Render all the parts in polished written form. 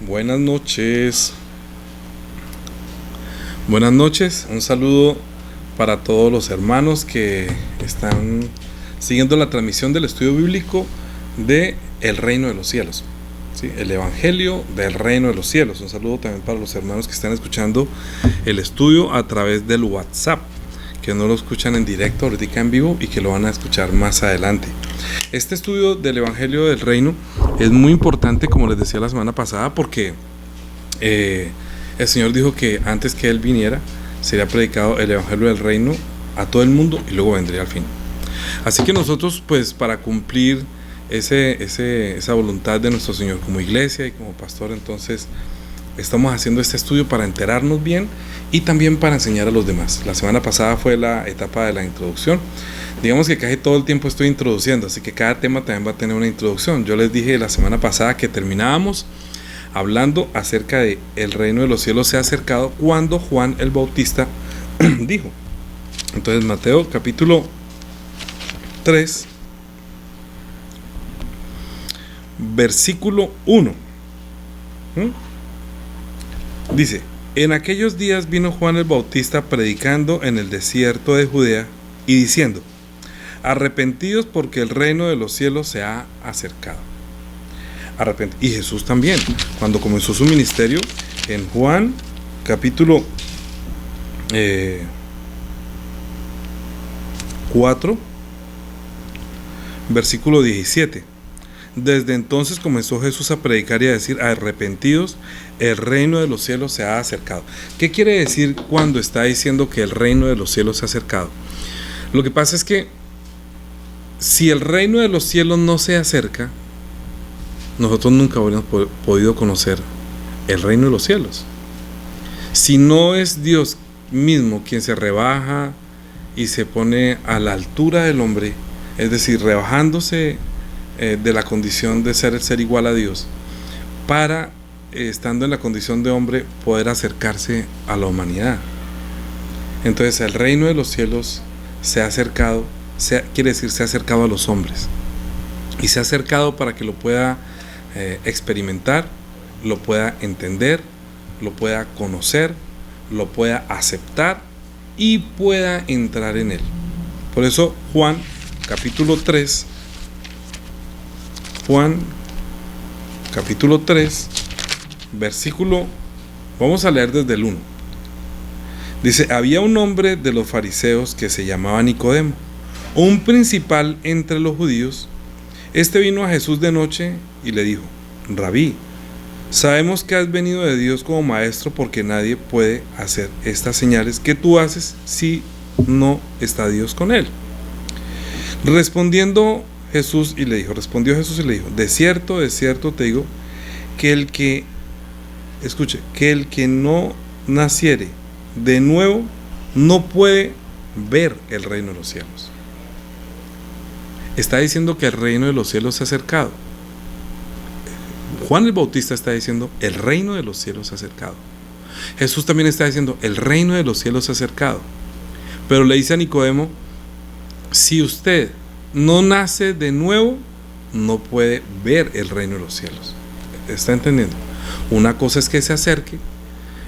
Buenas noches. Buenas noches. Un saludo para todos los hermanos que están siguiendo la transmisión del estudio bíblico de El Reino de los Cielos, ¿sí? El Evangelio del Reino de los Cielos. Un saludo también para los hermanos que están escuchando el estudio a través del WhatsApp, que no lo escuchan en directo ahorita en vivo y que lo van a escuchar más adelante. Este estudio del Evangelio del Reino es muy importante, como les decía la semana pasada, porque el Señor dijo que antes que Él viniera sería predicado el Evangelio del Reino a todo el mundo y luego vendría al fin. Así que nosotros, pues, para cumplir esa voluntad de nuestro Señor como iglesia y como pastor, entonces estamos haciendo este estudio para enterarnos bien y también para enseñar a los demás. La semana pasada fue la etapa de la introducción. Digamos que casi todo el tiempo estoy introduciendo, así que cada tema también va a tener una introducción. Yo les dije la semana pasada que terminábamos hablando acerca de el reino de los cielos se ha acercado cuando Juan el Bautista dijo. Entonces Mateo capítulo 3 versículo 1 dice: en aquellos días vino Juan el Bautista predicando en el desierto de Judea y diciendo: arrepentidos porque el reino de los cielos se ha acercado. Y Jesús también, cuando comenzó su ministerio, en Juan capítulo 4 versículo 17. Desde entonces comenzó Jesús a predicar y a decir: arrepentidos, el reino de los cielos se ha acercado. ¿Qué quiere decir cuando está diciendo que el reino de los cielos se ha acercado? Lo que pasa es que si el reino de los cielos no se acerca, nosotros nunca habríamos podido conocer el reino de los cielos. Si no es Dios mismo quien se rebaja y se pone a la altura del hombre, es decir, rebajándose de la condición de ser el ser igual a Dios, para, estando en la condición de hombre, poder acercarse a la humanidad. Entonces el reino de los cielos se ha acercado, quiere decir se ha acercado a los hombres, y se ha acercado para que lo pueda experimentar, lo pueda entender, lo pueda conocer, lo pueda aceptar y pueda entrar en él. Por eso Juan capítulo 3 versículo, vamos a leer desde el 1. Dice: había un hombre de los fariseos que se llamaba Nicodemo, un principal entre los judíos. Este vino a Jesús de noche y le dijo: Rabí, sabemos que has venido de Dios como maestro, porque nadie puede hacer estas señales que tú haces si no está Dios con él. Respondió Jesús y le dijo: de cierto te digo, que el que no naciere de nuevo no puede ver el reino de los cielos. Está diciendo que el reino de los cielos se ha acercado. Juan el Bautista está diciendo: el reino de los cielos se ha acercado. Jesús también está diciendo: el reino de los cielos se ha acercado. Pero le dice a Nicodemo: si usted no nace de nuevo, no puede ver el reino de los cielos. ¿Está entendiendo? Una cosa es que se acerque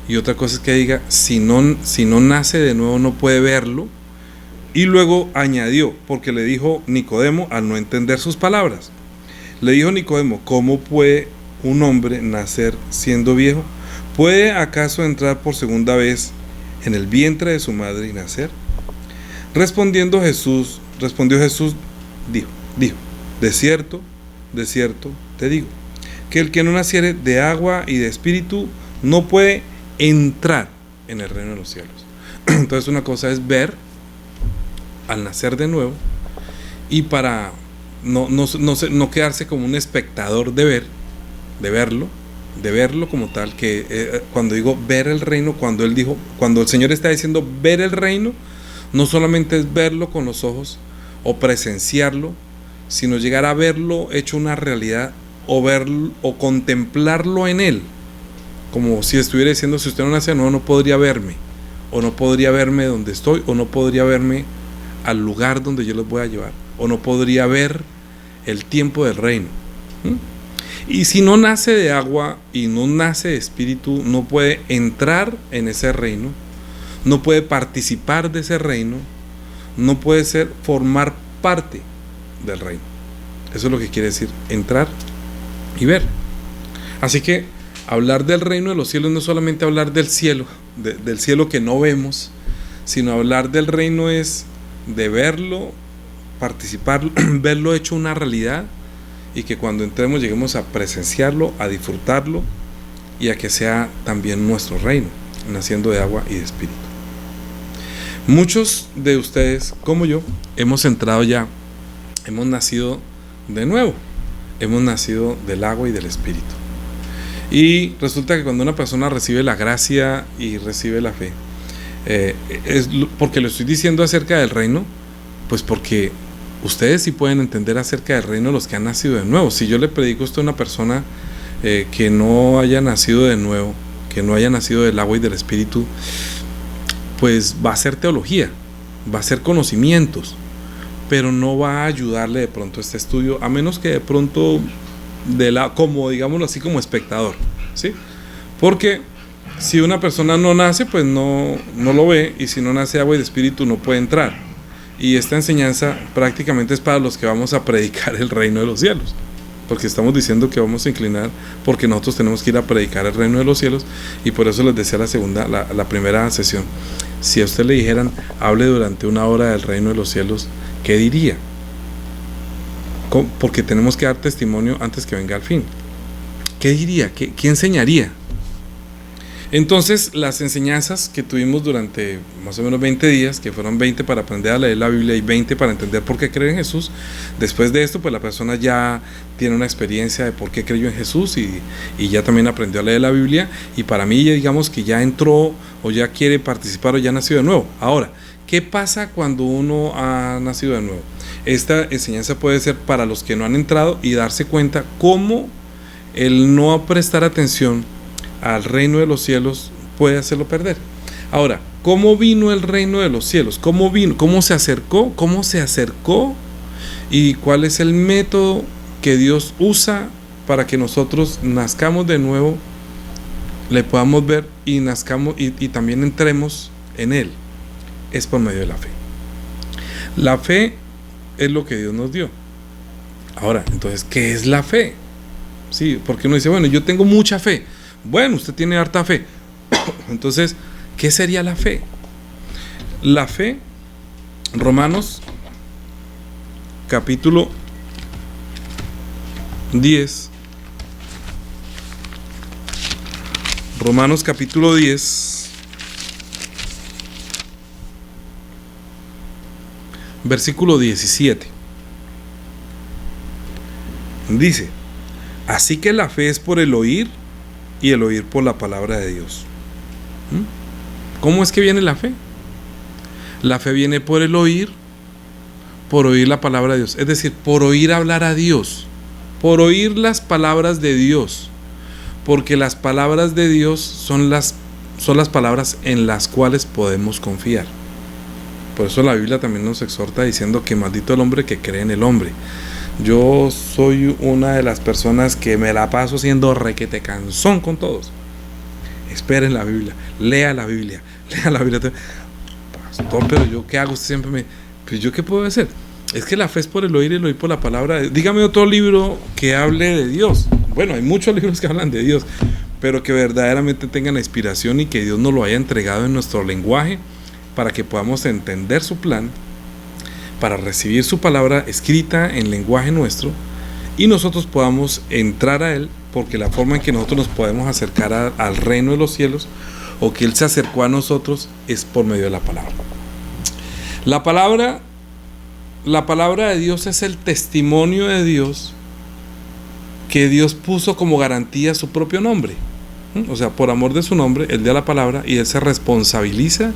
y otra cosa es que diga: si no nace de nuevo, no puede verlo. Y luego añadió, porque le dijo Nicodemo, al no entender sus palabras, le dijo Nicodemo: ¿cómo puede un hombre nacer siendo viejo? ¿Puede acaso entrar por segunda vez en el vientre de su madre y nacer? Respondió Jesús, dijo: de cierto te digo, que el que no naciere de agua y de espíritu no puede entrar en el reino de los cielos. Entonces una cosa es ver al nacer de nuevo, y para no quedarse como un espectador de verlo como tal, que cuando digo ver el reino, cuando el Señor está diciendo ver el reino, no solamente es verlo con los ojos o presenciarlo, sino llegar a verlo hecho una realidad, o verlo o contemplarlo en él, como si estuviera diciendo: si usted no nace de nuevo, no podría verme, o no podría verme donde estoy, o no podría verme al lugar donde yo los voy a llevar, o no podría ver el tiempo del reino. Y si no nace de agua y no nace de espíritu, no puede entrar en ese reino, no puede participar de ese reino, no puede formar parte del reino. Eso es lo que quiere decir entrar y ver. Así que hablar del reino de los cielos no es solamente hablar del cielo, del cielo que no vemos, sino hablar del reino es de verlo, participarlo, verlo hecho una realidad, y que cuando entremos lleguemos a presenciarlo, a disfrutarlo y a que sea también nuestro reino, naciendo de agua y de espíritu. Muchos de ustedes, como yo, hemos entrado ya, hemos nacido de nuevo, hemos nacido del agua y del espíritu. Y resulta que cuando una persona recibe la gracia y recibe la fe, es porque lo estoy diciendo acerca del reino, pues porque ustedes sí pueden entender acerca del reino los que han nacido de nuevo. Si yo le predico esto a una persona que no haya nacido de nuevo, que no haya nacido del agua y del espíritu, pues va a ser teología, va a ser conocimientos, pero no va a ayudarle de pronto a este estudio, a menos que de pronto como digámoslo así, como espectador, ¿sí? Porque si una persona no nace, pues no lo ve, y si no nace de agua y de espíritu no puede entrar. Y esta enseñanza prácticamente es para los que vamos a predicar el reino de los cielos, porque estamos diciendo que vamos a inclinar, porque nosotros tenemos que ir a predicar el reino de los cielos. Y por eso les decía la primera sesión, si a usted le dijeran hable durante una hora del reino de los cielos, ¿qué diría? Porque tenemos que dar testimonio antes que venga el fin. ¿Qué diría? ¿Qué enseñaría? Entonces, las enseñanzas que tuvimos durante más o menos 20 días, que fueron 20 para aprender a leer la Biblia y 20 para entender por qué creer en Jesús, después de esto, pues la persona ya tiene una experiencia de por qué creyó en Jesús y ya también aprendió a leer la Biblia, y para mí ya digamos que ya entró o ya quiere participar o ya nació de nuevo. Ahora, ¿qué pasa cuando uno ha nacido de nuevo? Esta enseñanza puede ser para los que no han entrado y darse cuenta cómo el no prestar atención al reino de los cielos puede hacerlo perder. Ahora, ¿cómo vino el reino de los cielos? ¿Cómo vino? ¿Cómo se acercó? ¿Cómo se acercó? ¿Y cuál es el método que Dios usa para que nosotros nazcamos de nuevo, le podamos ver y nazcamos y también entremos en Él? Es por medio de la fe. La fe es lo que Dios nos dio. Ahora, entonces, ¿qué es la fe? Sí, porque uno dice, bueno, yo tengo mucha fe. Bueno, usted tiene harta fe. Entonces, ¿qué sería la fe? La fe, Romanos capítulo 10. Romanos capítulo 10, versículo 17. Dice: así que la fe es por el oír, y el oír por la palabra de Dios. ¿Cómo es que viene la fe? La fe viene por el oír, por oír la palabra de Dios, es decir, por oír hablar a Dios, por oír las palabras de Dios, porque las palabras de Dios son las palabras en las cuales podemos confiar. Por eso la Biblia también nos exhorta diciendo que maldito el hombre que cree en el hombre. Yo soy una de las personas que me la paso siendo requete cansón con todos. Esperen la Biblia, lea la Biblia. Pastor, pero yo ¿qué hago? Usted siempre pues yo ¿qué puedo hacer? Es que la fe es por el oír y el oír por la palabra. Dígame otro libro que hable de Dios. Bueno, hay muchos libros que hablan de Dios, pero que verdaderamente tengan la inspiración y que Dios nos lo haya entregado en nuestro lenguaje para que podamos entender su plan, para recibir su palabra escrita en lenguaje nuestro y nosotros podamos entrar a Él, porque la forma en que nosotros nos podemos acercar al reino de los cielos, o que Él se acercó a nosotros, es por medio de la palabra. La palabra de Dios es el testimonio de Dios que Dios puso como garantía a su propio nombre. O sea, por amor de su nombre, Él da la palabra y Él se responsabiliza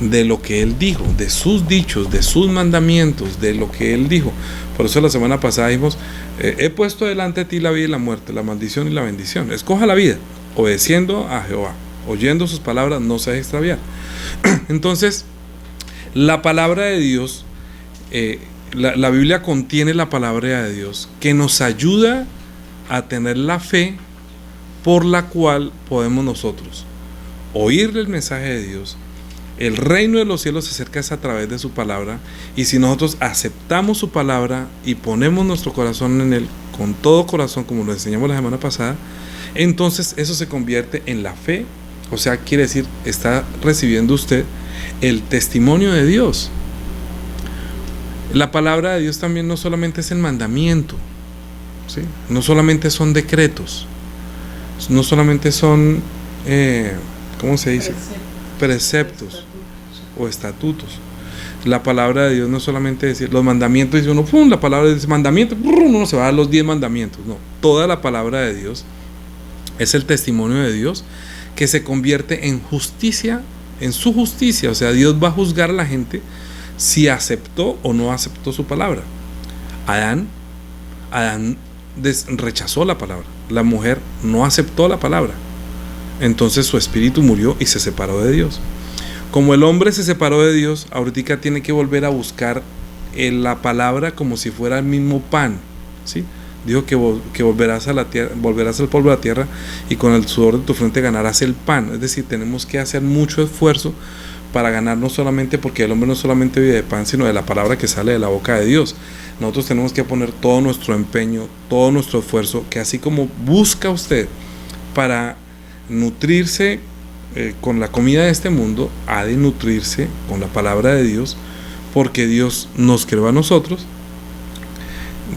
de lo que Él dijo, de sus dichos, de sus mandamientos, de lo que Él dijo. Por eso la semana pasada dijimos, he puesto delante de ti la vida y la muerte, la maldición y la bendición. Escoja la vida, obedeciendo a Jehová, oyendo sus palabras, no se deje extraviar. Entonces, la palabra de Dios, la Biblia contiene la palabra de Dios que nos ayuda a tener la fe por la cual podemos nosotros oírle el mensaje de Dios. El reino de los cielos se acerca a través de su palabra, y si nosotros aceptamos su palabra y ponemos nuestro corazón en él con todo corazón, como lo enseñamos la semana pasada, entonces eso se convierte en la fe. O sea, quiere decir, está recibiendo usted el testimonio de Dios. La palabra de Dios también no solamente es el mandamiento, ¿sí? No solamente son decretos, no solamente son ¿cómo se dice? Preceptos o estatutos. La palabra de Dios no solamente decir los mandamientos, dice uno, ¡pum!, la palabra dice mandamiento, uno se va a los 10 mandamientos. No, toda la palabra de Dios es el testimonio de Dios que se convierte en justicia, en su justicia. O sea, Dios va a juzgar a la gente si aceptó o no aceptó su palabra. Adán rechazó la palabra, la mujer no aceptó la palabra, entonces su espíritu murió y se separó de Dios. Como el hombre se separó de Dios, ahorita tiene que volver a buscar la palabra como si fuera el mismo pan, ¿sí? Dijo que volverás a la tierra, volverás al polvo de la tierra, y con el sudor de tu frente ganarás el pan. Es decir, tenemos que hacer mucho esfuerzo para ganar, no solamente, porque el hombre no solamente vive de pan, sino de la palabra que sale de la boca de Dios. Nosotros tenemos que poner todo nuestro empeño, todo nuestro esfuerzo, que así como busca usted para nutrirse con la comida de este mundo, ha de nutrirse con la palabra de Dios, porque Dios nos creó a nosotros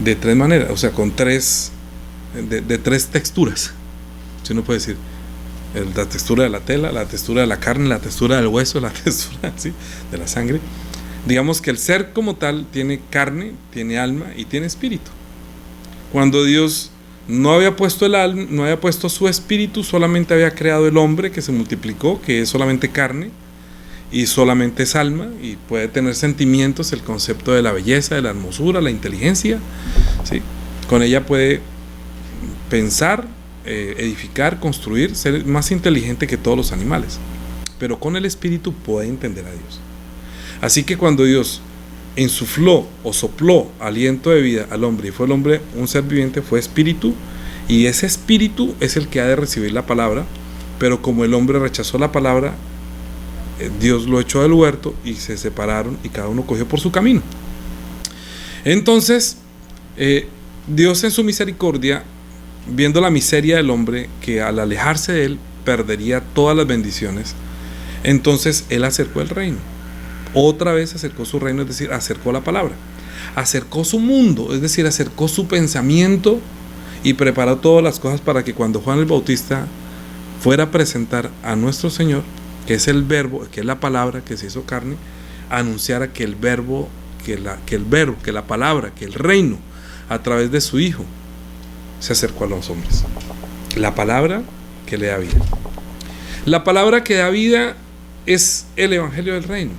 de tres maneras, o sea, con tres texturas. Si uno puede decir, la textura de la tela, la textura de la carne, la textura del hueso, la textura, ¿sí?, de la sangre. Digamos que el ser como tal tiene carne, tiene alma y tiene espíritu. Cuando Dios no había puesto el alma, no había puesto su espíritu, solamente había creado el hombre, que se multiplicó, que es solamente carne y solamente es alma, y puede tener sentimientos, el concepto de la belleza, de la hermosura, la inteligencia, ¿sí? Con ella puede pensar, edificar, construir, ser más inteligente que todos los animales, pero con el espíritu puede entender a Dios. Así que cuando Dios insufló o sopló aliento de vida al hombre, y fue el hombre un ser viviente, fue espíritu, y ese espíritu es el que ha de recibir la palabra. Pero como el hombre rechazó la palabra, Dios lo echó del huerto y se separaron, y cada uno cogió por su camino. Entonces Dios, en su misericordia, viendo la miseria del hombre, que al alejarse de él perdería todas las bendiciones, entonces él acercó el reino. Otra vez acercó su reino, es decir, acercó la palabra, acercó su mundo, es decir, acercó su pensamiento, y preparó todas las cosas para que cuando Juan el Bautista fuera a presentar a nuestro Señor, que es el verbo, que es la palabra que se hizo carne, anunciara que el verbo, que la palabra, que el reino, a través de su Hijo, se acercó a los hombres. La palabra que le da vida. La palabra que da vida es el evangelio del reino.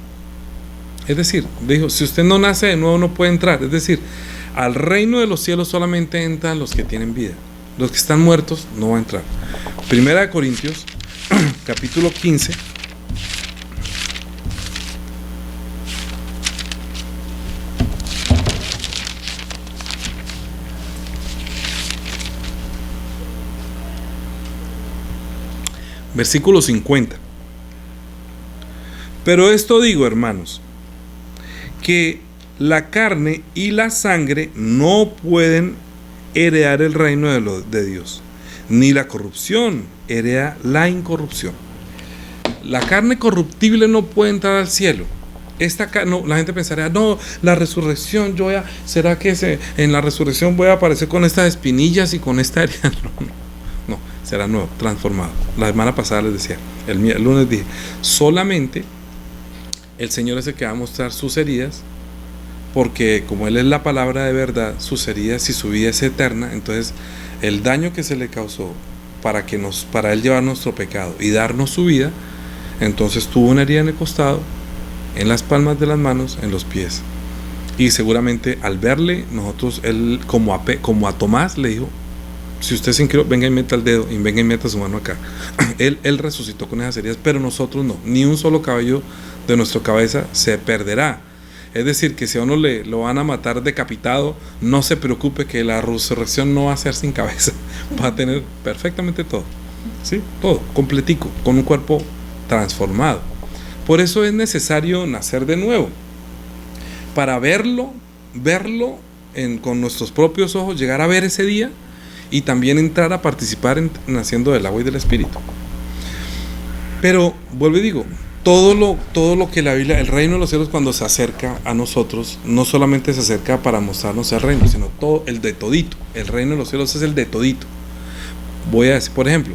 Es decir, dijo, si usted no nace de nuevo no puede entrar. Es decir, al reino de los cielos solamente entran los que tienen vida. Los que están muertos no van a entrar. Primera de Corintios, capítulo 15. Versículo 50. Pero esto digo, hermanos, que la carne y la sangre no pueden heredar el reino de Dios, ni la corrupción hereda la incorrupción. La carne corruptible no puede entrar al cielo. No, la gente pensaría, no, la resurrección, ¿será que en la resurrección voy a aparecer con estas espinillas y con esta herida? No, será nuevo, transformado. La semana pasada les decía, el lunes dije, solamente el Señor es el que va a mostrar sus heridas, porque como Él es la palabra de verdad, sus heridas y su vida es eterna. Entonces el daño que se le causó para Él llevar nuestro pecado y darnos su vida, entonces tuvo una herida en el costado, en las palmas de las manos, en los pies. Y seguramente al verle, nosotros, Él como a Tomás le dijo, si usted se inclinó, venga y meta el dedo, y venga y meta su mano acá. Él resucitó con esas heridas, pero nosotros no, ni un solo cabello de nuestra cabeza se perderá. Es decir, que si a uno lo van a matar decapitado, no se preocupe, que la resurrección no va a ser sin cabeza, va a tener perfectamente todo, ¿sí? Todo, completico, con un cuerpo transformado. Por eso es necesario nacer de nuevo, para verlo con nuestros propios ojos, llegar a ver ese día y también entrar a participar en naciendo del agua y del Espíritu. Pero, vuelvo y digo, todo lo que la Biblia, el reino de los cielos, cuando se acerca a nosotros, no solamente se acerca para mostrarnos el reino, sino todo el de todito. El reino de los cielos es el de todito. Voy a decir, por ejemplo,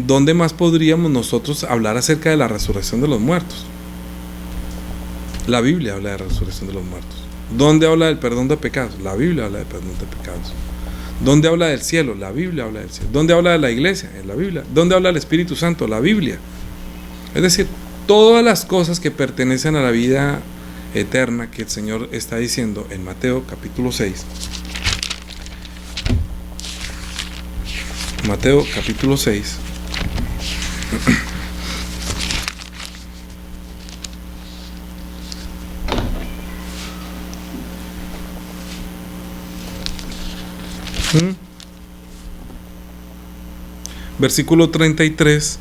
¿dónde más podríamos nosotros hablar acerca de la resurrección de los muertos? La Biblia habla de la resurrección de los muertos. ¿Dónde habla del perdón de pecados? La Biblia habla del perdón de pecados. ¿Dónde habla del cielo? La Biblia habla del cielo. ¿Dónde habla de la iglesia? En la Biblia. ¿Dónde habla del Espíritu Santo? La Biblia. Es decir, todas las cosas que pertenecen a la vida eterna que el Señor está diciendo en Mateo capítulo 6. Mateo capítulo 6. Versículo 33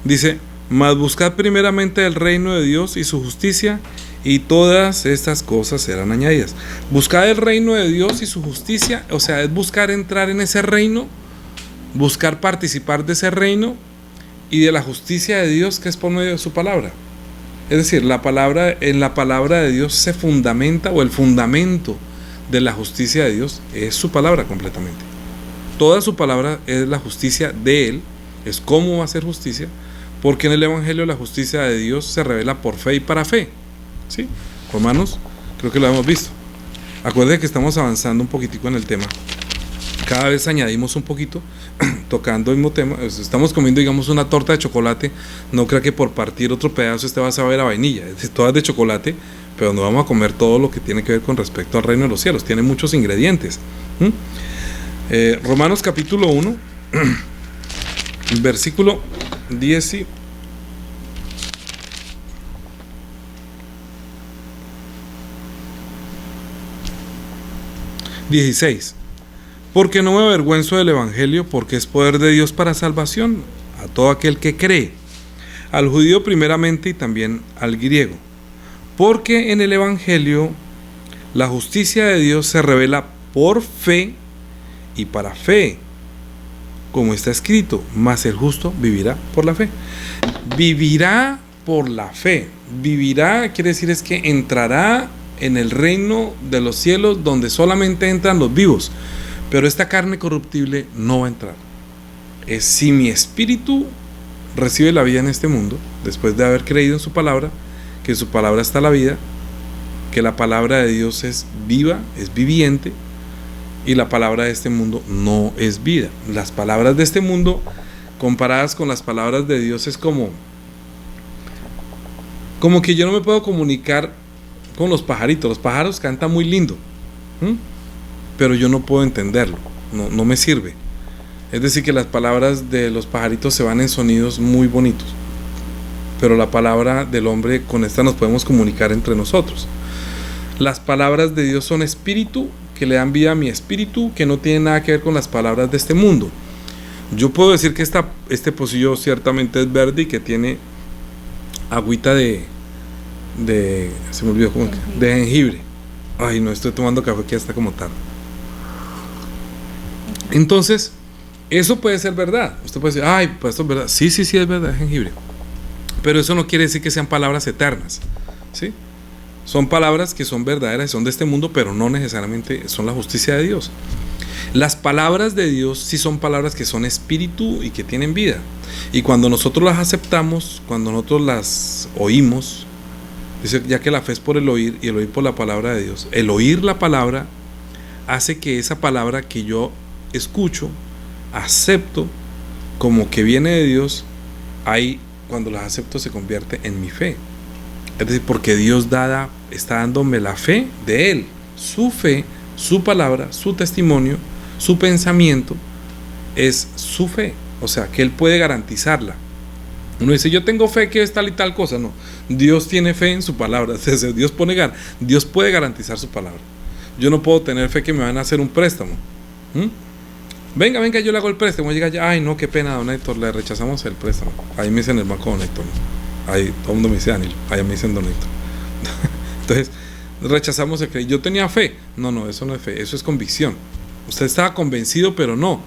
dice: mas buscad primeramente el reino de Dios y su justicia, y todas estas cosas serán añadidas. Buscar el reino de Dios y su justicia, o sea, es buscar entrar en ese reino, buscar participar de ese reino y de la justicia de Dios, que es por medio de su palabra. Es decir, en la palabra de Dios se fundamenta, o el fundamento de la justicia de Dios es su palabra completamente. Toda su palabra es la justicia de Él, es cómo va a ser justicia, porque en el Evangelio la justicia de Dios se revela por fe y para fe. ¿Sí? Romanos, creo que lo hemos visto. Acuérdense que estamos avanzando un poquitico en el tema. Cada vez añadimos un poquito, tocando el mismo tema. Estamos comiendo, digamos, una torta de chocolate. No crea que por partir otro pedazo va a saber a vainilla. Todas de chocolate, pero no vamos a comer todo lo que tiene que ver con respecto al reino de los cielos. Tiene muchos ingredientes. Romanos capítulo 1, versículo 16. Porque no me avergüenzo del Evangelio, porque es poder de Dios para salvación a todo aquel que cree, al judío primeramente y también al griego. Porque en el Evangelio la justicia de Dios se revela por fe y para fe, como está escrito: mas el justo vivirá por la fe. Vivirá por la fe. Vivirá quiere decir es que entrará en el reino de los cielos, donde solamente entran los vivos, pero esta carne corruptible no va a entrar. Es si mi espíritu recibe la vida en este mundo, después de haber creído en su palabra, que en su palabra está la vida, que la palabra de Dios es viva, es viviente, y la palabra de este mundo no es vida. Las palabras de este mundo comparadas con las palabras de Dios es como que yo no me puedo comunicar con los pajaritos. Los pájaros cantan muy lindo, pero yo no puedo entenderlo, no me sirve. Es decir, que las palabras de los pajaritos se van en sonidos muy bonitos, pero la palabra del hombre, con esta nos podemos comunicar entre nosotros. Las palabras de Dios son espíritu, que le dan vida a mi espíritu, que no tiene nada que ver con las palabras de este mundo. Yo puedo decir que este pocillo ciertamente es verde y que tiene agüita se me olvidó cómo, de jengibre. Ay, no, estoy tomando café que ya está como tarde. Entonces, eso puede ser verdad. Usted puede decir: ay, pues esto es verdad. Sí, es verdad, es jengibre. Pero eso no quiere decir que sean palabras eternas, ¿sí? Son palabras que son verdaderas, son de este mundo, pero no necesariamente son la justicia de Dios. Las palabras de Dios sí son palabras que son espíritu y que tienen vida. Y cuando nosotros las aceptamos, cuando nosotros las oímos, dice, ya que la fe es por el oír y el oír por la palabra de Dios. El oír la palabra hace que esa palabra que yo escucho, acepto como que viene de Dios, ahí cuando las acepto se convierte en mi fe. Es decir, porque Dios está dándome la fe de Él, su fe, su palabra, su testimonio, su pensamiento, es su fe. O sea, que Él puede garantizarla. Uno dice, yo tengo fe que es tal y tal cosa. No, Dios tiene fe en su palabra. Dios puede garantizar su palabra. Yo no puedo tener fe que me van a hacer un préstamo. Venga, yo le hago el préstamo. Llega ya, ay no, qué pena, don Héctor, le rechazamos el préstamo. Ahí me dicen el banco, don Héctor, ¿no? Ahí todo el mundo me dice Danilo, allá me dicen don Héctor. Entonces, rechazamos el crédito. Yo tenía fe. No, eso no es fe, eso es convicción. Usted estaba convencido, pero no.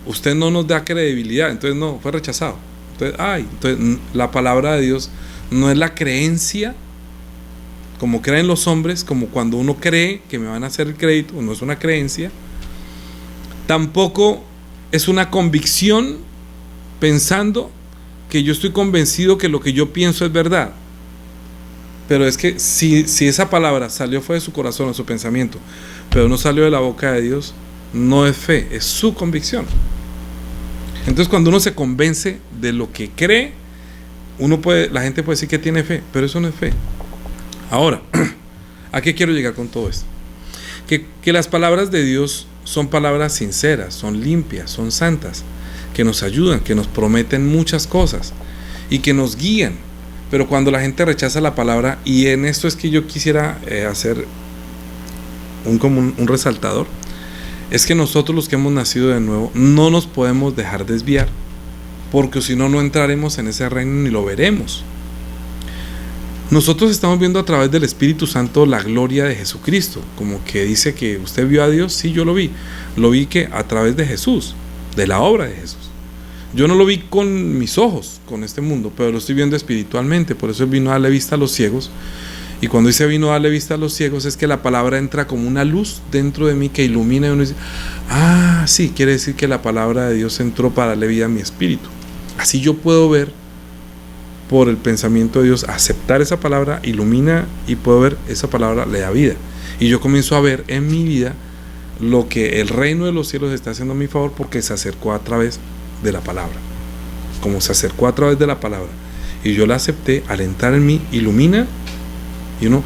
Usted no nos da credibilidad, entonces no, fue rechazado. Entonces la palabra de Dios no es la creencia como creen los hombres, como cuando uno cree que me van a hacer el crédito, no es una creencia. Tampoco es una convicción pensando que yo estoy convencido que lo que yo pienso es verdad. Pero es que si esa palabra salió fue de su corazón, de su pensamiento, pero no salió de la boca de Dios, no es fe, es su convicción. Entonces cuando uno se convence de lo que cree, la gente puede decir que tiene fe, pero eso no es fe. Ahora, ¿a qué quiero llegar con todo esto? Que las palabras de Dios son palabras sinceras, son limpias, son santas, que nos ayudan, que nos prometen muchas cosas y que nos guían. Pero cuando la gente rechaza la palabra, y en esto es que yo quisiera hacer un resaltador, es que nosotros los que hemos nacido de nuevo no nos podemos dejar desviar, porque si no, no entraremos en ese reino ni lo veremos. Nosotros estamos viendo a través del Espíritu Santo la gloria de Jesucristo, como que dice que usted vio a Dios. Sí, yo lo vi que a través de Jesús, de la obra de Jesús. Yo no lo vi con mis ojos, con este mundo, pero lo estoy viendo espiritualmente. Por eso Él vino a darle vista a los ciegos. Y cuando dice vino a darle vista a los ciegos, es que la palabra entra como una luz dentro de mí que ilumina, y uno dice, sí, quiere decir que la palabra de Dios entró para darle vida a mi espíritu. Así yo puedo ver por el pensamiento de Dios, aceptar esa palabra, ilumina, y puedo ver esa palabra le da vida. Y yo comienzo a ver en mi vida lo que el reino de los cielos está haciendo a mi favor, porque se acercó a través de la palabra. Como se acercó a través de la palabra y yo la acepté, al entrar en mí, ilumina, y uno,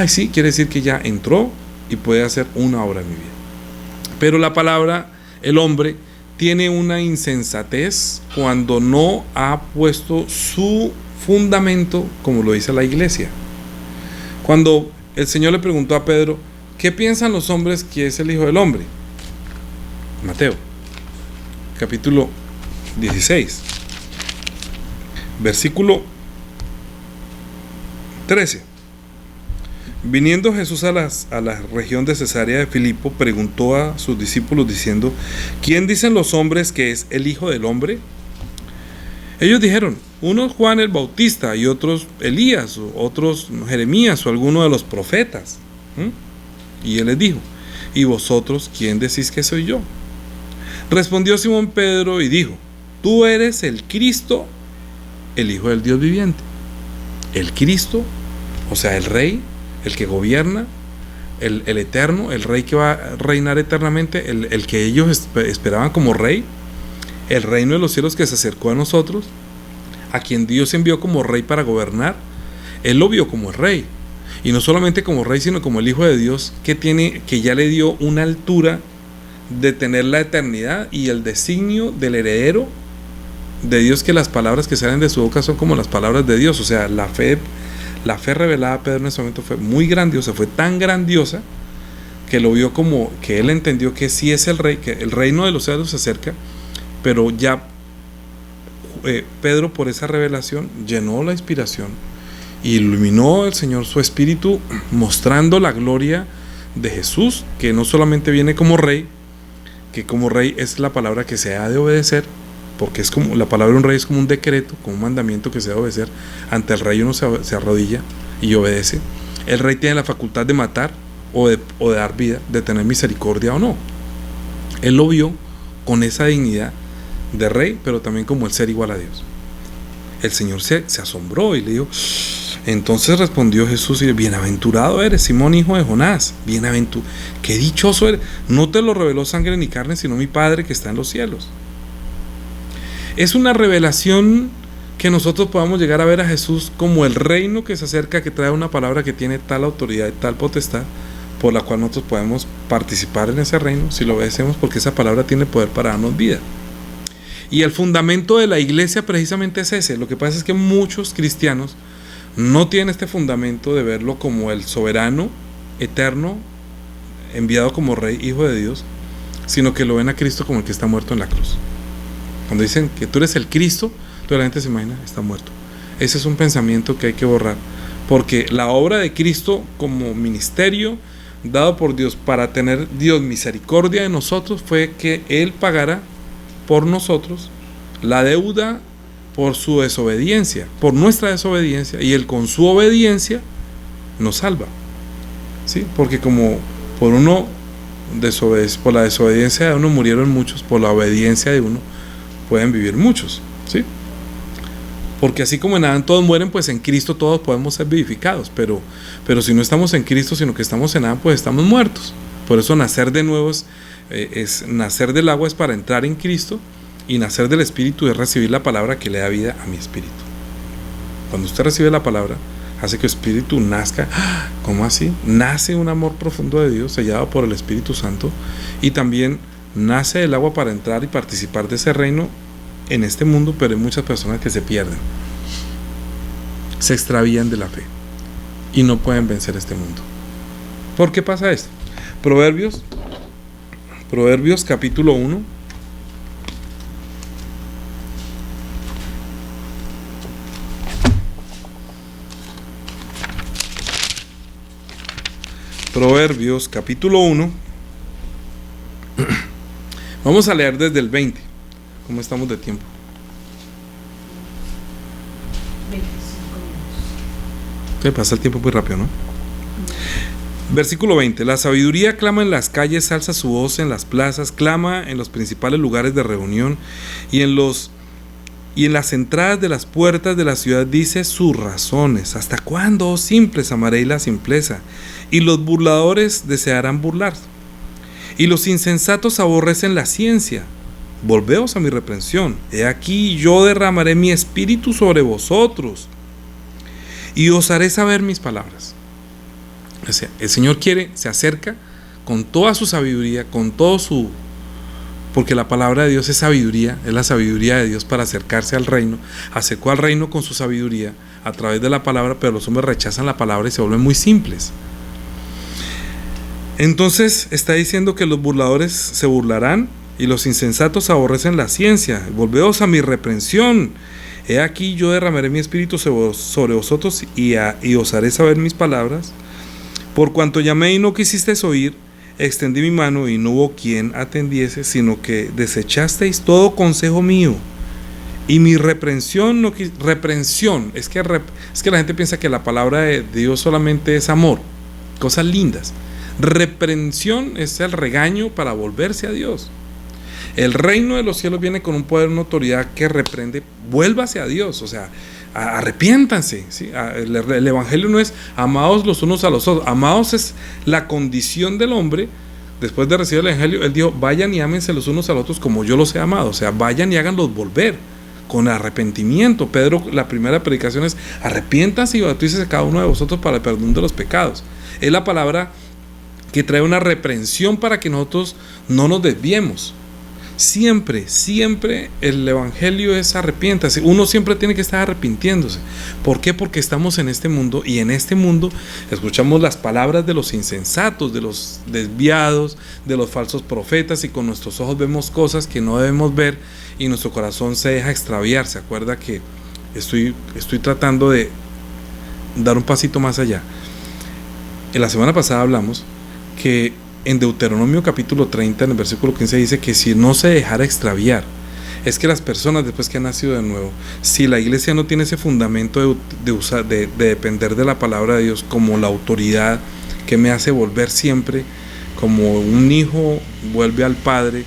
sí, quiere decir que ya entró y puede hacer una obra en mi vida. Pero la palabra, el hombre, tiene una insensatez cuando no ha puesto su fundamento, como lo dice la iglesia. Cuando el Señor le preguntó a Pedro, ¿qué piensan los hombres que es el Hijo del Hombre? Mateo, capítulo 16, versículo 13. Viniendo Jesús a la región de Cesarea de Filipo, preguntó a sus discípulos diciendo, ¿quién dicen los hombres que es el Hijo del Hombre? Ellos dijeron, unos Juan el Bautista, y otros Elías, o otros Jeremías, o alguno de los profetas. Y él les dijo, ¿y vosotros quién decís que soy yo? Respondió Simón Pedro y dijo, tú eres el Cristo, el Hijo del Dios viviente. El Cristo, o sea, el Rey, el que gobierna, el eterno, el Rey que va a reinar eternamente, el que ellos esperaban como Rey, el reino de los cielos que se acercó a nosotros, a quien Dios envió como Rey para gobernar. Él lo vio como el Rey, y no solamente como Rey, sino como el Hijo de Dios, que ya le dio una altura de tener la eternidad y el designio del heredero de Dios, que las palabras que salen de su boca son como las palabras de Dios. O sea, la fe revelada a Pedro en ese momento fue muy grandiosa, fue tan grandiosa que lo vio como que él entendió que sí es el Rey, que el reino de los cielos se acerca. Pero ya Pedro, por esa revelación, llenó la inspiración, iluminó el Señor su espíritu, mostrando la gloria de Jesús, que no solamente viene como Rey, que como Rey es la palabra que se ha de obedecer, porque es como la palabra de un rey, es como un decreto, como un mandamiento que se debe obedecer. Ante el rey uno se arrodilla y obedece. El rey tiene la facultad de matar o de dar vida, de tener misericordia o no. Él lo vio con esa dignidad de rey, pero también como el ser igual a Dios. El Señor se asombró y le dijo, entonces respondió Jesús y dijo, bienaventurado eres, Simón, hijo de Jonás, bienaventurado, qué dichoso eres, no te lo reveló sangre ni carne, sino mi Padre que está en los cielos. Es una revelación que nosotros podamos llegar a ver a Jesús como el reino que se acerca, que trae una palabra que tiene tal autoridad y tal potestad, por la cual nosotros podemos participar en ese reino si lo obedecemos, porque esa palabra tiene poder para darnos vida. Y el fundamento de la iglesia precisamente es ese. Lo que pasa es que muchos cristianos no tienen este fundamento de verlo como el soberano, eterno, enviado como rey, hijo de Dios, sino que lo ven a Cristo como el que está muerto en la cruz. Cuando dicen que tú eres el Cristo, toda la gente se imagina, está muerto. Ese es un pensamiento que hay que borrar, porque la obra de Cristo como ministerio dado por Dios para tener Dios misericordia de nosotros fue que Él pagara por nosotros la deuda por su desobediencia, por nuestra desobediencia, y Él con su obediencia nos salva, ¿sí? Porque como por la desobediencia de uno murieron muchos, por la obediencia de uno pueden vivir muchos, ¿sí? Porque así como en Adán todos mueren, pues en Cristo todos podemos ser vivificados, pero si no estamos en Cristo, sino que estamos en Adán, pues estamos muertos. Por eso nacer de nuevo es nacer del agua es para entrar en Cristo, y nacer del Espíritu es recibir la palabra que le da vida a mi espíritu. Cuando usted recibe la palabra, hace que el Espíritu nazca. ¿Cómo así? Nace un amor profundo de Dios, sellado por el Espíritu Santo, y también nace el agua para entrar y participar de ese reino en este mundo, pero hay muchas personas que se pierden, se extravían de la fe y no pueden vencer este mundo. ¿Por qué pasa esto? Proverbios capítulo 1. Proverbios capítulo 1. Vamos a leer desde el 20. ¿Cómo estamos de tiempo? 25 minutos. Se pasa el tiempo muy rápido, ¿no? Versículo 20. La sabiduría clama en las calles, alza su voz en las plazas, clama en los principales lugares de reunión y en las entradas de las puertas de la ciudad dice sus razones. ¿Hasta cuándo, oh simples, amaréis la simpleza? Y los burladores desearán burlar. Y los insensatos aborrecen la ciencia. Volveos a mi reprensión. He aquí yo derramaré mi espíritu sobre vosotros y os haré saber mis palabras. O sea, el Señor se acerca con toda su sabiduría, porque la palabra de Dios es sabiduría, es la sabiduría de Dios para acercarse al reino. Acercó al reino con su sabiduría a través de la palabra, pero los hombres rechazan la palabra y se vuelven muy simples. Entonces está diciendo que los burladores se burlarán y los insensatos aborrecen la ciencia. Volveos a mi reprensión. He aquí yo derramaré mi espíritu sobre vosotros y os haré saber mis palabras. Por cuanto llamé y no quisisteis oír, extendí mi mano y no hubo quien atendiese, sino que desechasteis todo consejo mío. Y mi reprensión es que la gente piensa que la palabra de Dios solamente es amor, cosas lindas. Reprensión es el regaño para volverse a Dios. El reino de los cielos viene con un poder, una autoridad que reprende, vuélvase a Dios, o sea, arrepiéntanse, ¿sí? El evangelio no es amados los unos a los otros, amados es la condición del hombre. Después de recibir el evangelio, él dijo, vayan y ámense los unos a los otros como yo los he amado, o sea, vayan y háganlos volver con arrepentimiento. Pedro, la primera predicación es, arrepiéntanse y bautícese cada uno de vosotros para el perdón de los pecados. Es la palabra que trae una reprensión para que nosotros no nos desviemos. Siempre el evangelio es arrepiéntase. Uno siempre tiene que estar arrepintiéndose. ¿Por qué? Porque estamos en este mundo, y en este mundo escuchamos las palabras de los insensatos, de los desviados, de los falsos profetas, y con nuestros ojos vemos cosas que no debemos ver y nuestro corazón se deja extraviar. ¿Se acuerda que estoy tratando de dar un pasito más allá? En la semana pasada hablamos que en Deuteronomio capítulo 30, en el versículo 15 dice que si no se dejara extraviar, es que las personas después que han nacido de nuevo, si la iglesia no tiene ese fundamento de depender de la palabra de Dios como la autoridad que me hace volver siempre, como un hijo vuelve al padre,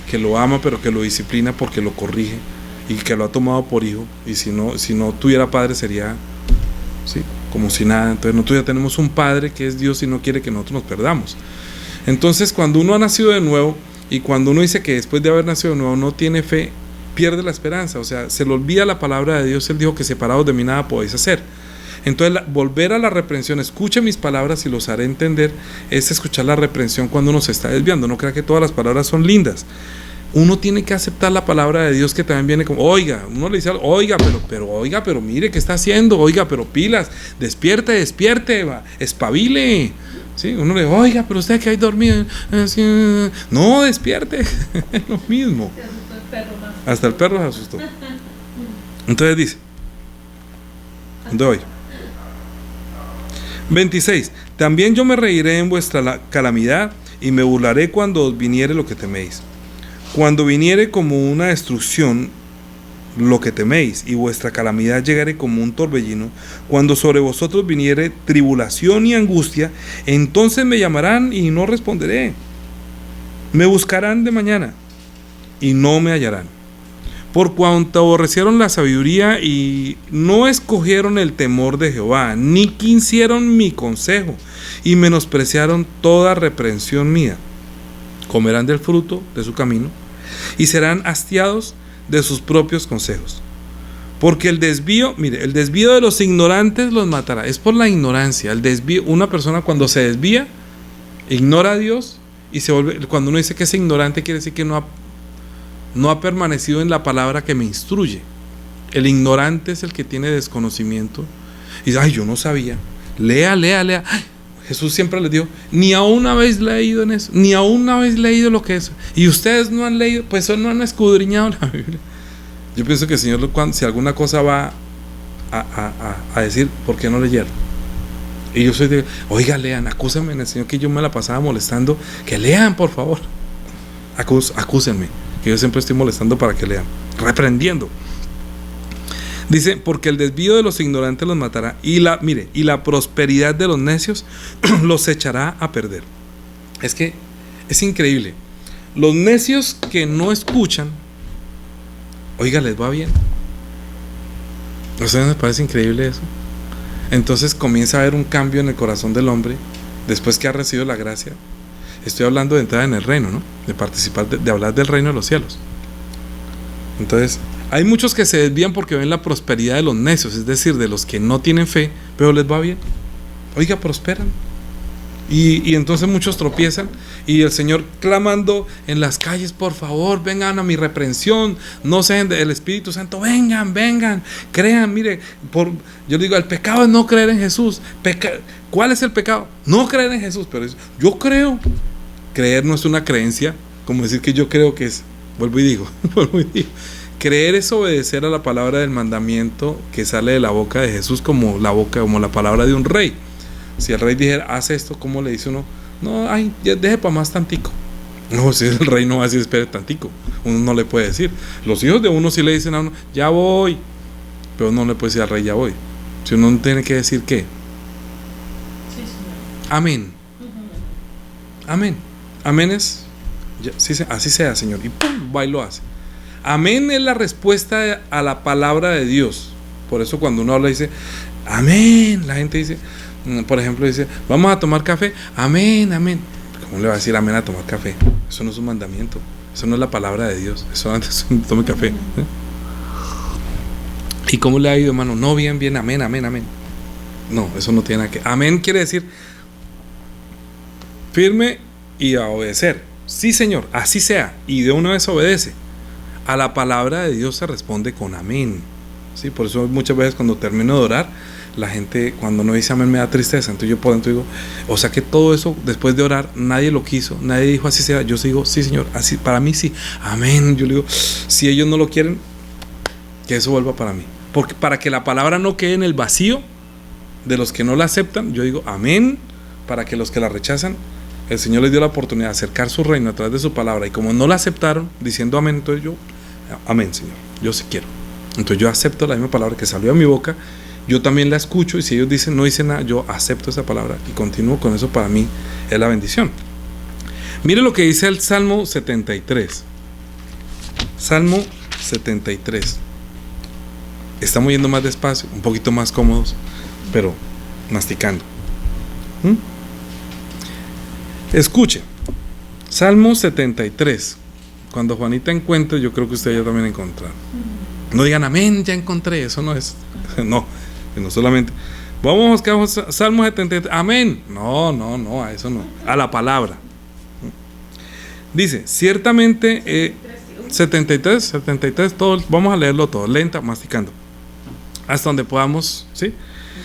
que lo ama pero que lo disciplina porque lo corrige y que lo ha tomado por hijo, y si no tuviera padre sería, ¿sí?, como si nada. Entonces nosotros ya tenemos un padre que es Dios y no quiere que nosotros nos perdamos. Entonces cuando uno ha nacido de nuevo, y cuando uno dice que después de haber nacido de nuevo no tiene fe, pierde la esperanza, o sea, se le olvida la palabra de Dios. Él dijo que separados de mí nada podéis hacer. Entonces volver a la reprensión, escuche mis palabras y los haré entender, es escuchar la reprensión cuando uno se está desviando. No crea que todas las palabras son lindas. uno tiene que aceptar la palabra de Dios, que también viene como, oiga, uno le dice, oiga, pero mire qué está haciendo, oiga, pero pilas, despierte, espabile. ¿Sí? Uno le dice, oiga, pero usted que hay dormido, no, despierte. Es lo mismo. Se asustó el perro más. Hasta el perro se asustó. Entonces dice, ¿dónde voy? 26. También yo me reiré en vuestra calamidad y me burlaré cuando os viniere lo que teméis. Cuando viniere como una destrucción lo que teméis, y vuestra calamidad llegare como un torbellino, cuando sobre vosotros viniere tribulación y angustia, entonces me llamarán y no responderé. Me buscarán de mañana y no me hallarán. Por cuanto aborrecieron la sabiduría y no escogieron el temor de Jehová, ni quisieron mi consejo, y menospreciaron toda reprensión mía, comerán del fruto de su camino y serán hastiados de sus propios consejos. Porque el desvío de los ignorantes los matará. Es por la ignorancia, el desvío. Una persona cuando se desvía, ignora a Dios y se vuelve. Cuando uno dice que es ignorante, quiere decir que no ha permanecido en la palabra que me instruye. El ignorante es el que tiene desconocimiento y dice, ay, yo no sabía. Lea. Ay, Jesús siempre les dijo, ni aún habéis leído en eso, ni aún habéis leído lo que es. Y ustedes no han leído, pues no han escudriñado la Biblia. Yo pienso que el Señor, si alguna cosa va a decir, ¿por qué no leyeron? Y yo soy de, oiga, lean, acúsenme en el Señor, que yo me la pasaba molestando, que lean, por favor. Acúsenme, que yo siempre estoy molestando para que lean, reprendiendo. Dice, porque el desvío de los ignorantes los matará, y la prosperidad de los necios los echará a perder. Es que es increíble. Los necios que no escuchan, oiga, les va bien. ¿A ustedes les parece increíble eso? Entonces comienza a haber un cambio en el corazón del hombre después que ha recibido la gracia. Estoy hablando de entrada en el reino, ¿no? De participar, de hablar del reino de los cielos. Entonces, hay muchos que se desvían porque ven la prosperidad de los necios, es decir, de los que no tienen fe, pero les va bien. Oiga, prosperan. Y entonces muchos tropiezan, y el Señor clamando en las calles, por favor, vengan a mi reprensión, no sean del Espíritu Santo, vengan, crean, mire, yo digo, el pecado es no creer en Jesús. ¿Cuál es el pecado? No creer en Jesús, pero yo creo. Creer no es una creencia, como decir que yo creo que es, vuelvo y digo, creer es obedecer a la palabra del mandamiento que sale de la boca de Jesús, como la palabra de un rey. Si el rey dijera, haz esto, ¿cómo le dice uno? No, ay, ya deje para más tantico. No, si el rey no va a decir, espere tantico. Uno no le puede decir. Los hijos de uno sí le dicen a uno, ya voy. Pero no le puede decir al rey, ya voy. Si uno tiene que decir, ¿qué? Sí, señor. Amén. Amén. Amén es, sí, así sea, Señor. Y pum, va y lo hace. Amén es la respuesta a la palabra de Dios. Por eso cuando uno habla dice, amén. La gente dice, por ejemplo, dice, vamos a tomar café. Amén. ¿Cómo le va a decir amén a tomar café? Eso no es un mandamiento. Eso no es la palabra de Dios. Eso antes tome café. ¿Y cómo le ha ido, hermano? No, bien, amén. No, eso no tiene nada que. Amén quiere decir firme y a obedecer. Sí, Señor, así sea. Y de una vez obedece. A la palabra de Dios se responde con amén. ¿Sí? Por eso muchas veces cuando termino de orar, la gente cuando no dice amén me da tristeza. Entonces yo por dentro digo, o sea que todo eso después de orar nadie lo quiso, nadie dijo así sea. Yo digo, sí, Señor, así para mí sí, amén. Yo le digo, si ellos no lo quieren, que eso vuelva para mí, porque para que la palabra no quede en el vacío de los que no la aceptan, yo digo amén. Para que los que la rechazan, el Señor les dio la oportunidad de acercar su reino a través de su palabra, y como no la aceptaron diciendo amén, entonces yo, amén, Señor, yo sí quiero. Entonces yo acepto la misma palabra que salió de mi boca, yo también la escucho, y si ellos dicen, no dicen nada, yo acepto esa palabra y continúo con eso. Para mí es la bendición. Mire lo que dice el Salmo 73. Salmo 73. Estamos yendo más despacio, un poquito más cómodos, pero masticando. Escuche, Salmo 73. Cuando Juanita encuentre, yo creo que usted ya también encontrará. No digan amén, ya encontré, eso no es. No solamente. Vamos a buscar Salmo 73. Amén. No, a eso no. A la palabra. Dice, ciertamente. 73, todo, vamos a leerlo todo, lenta, masticando, hasta donde podamos, ¿sí?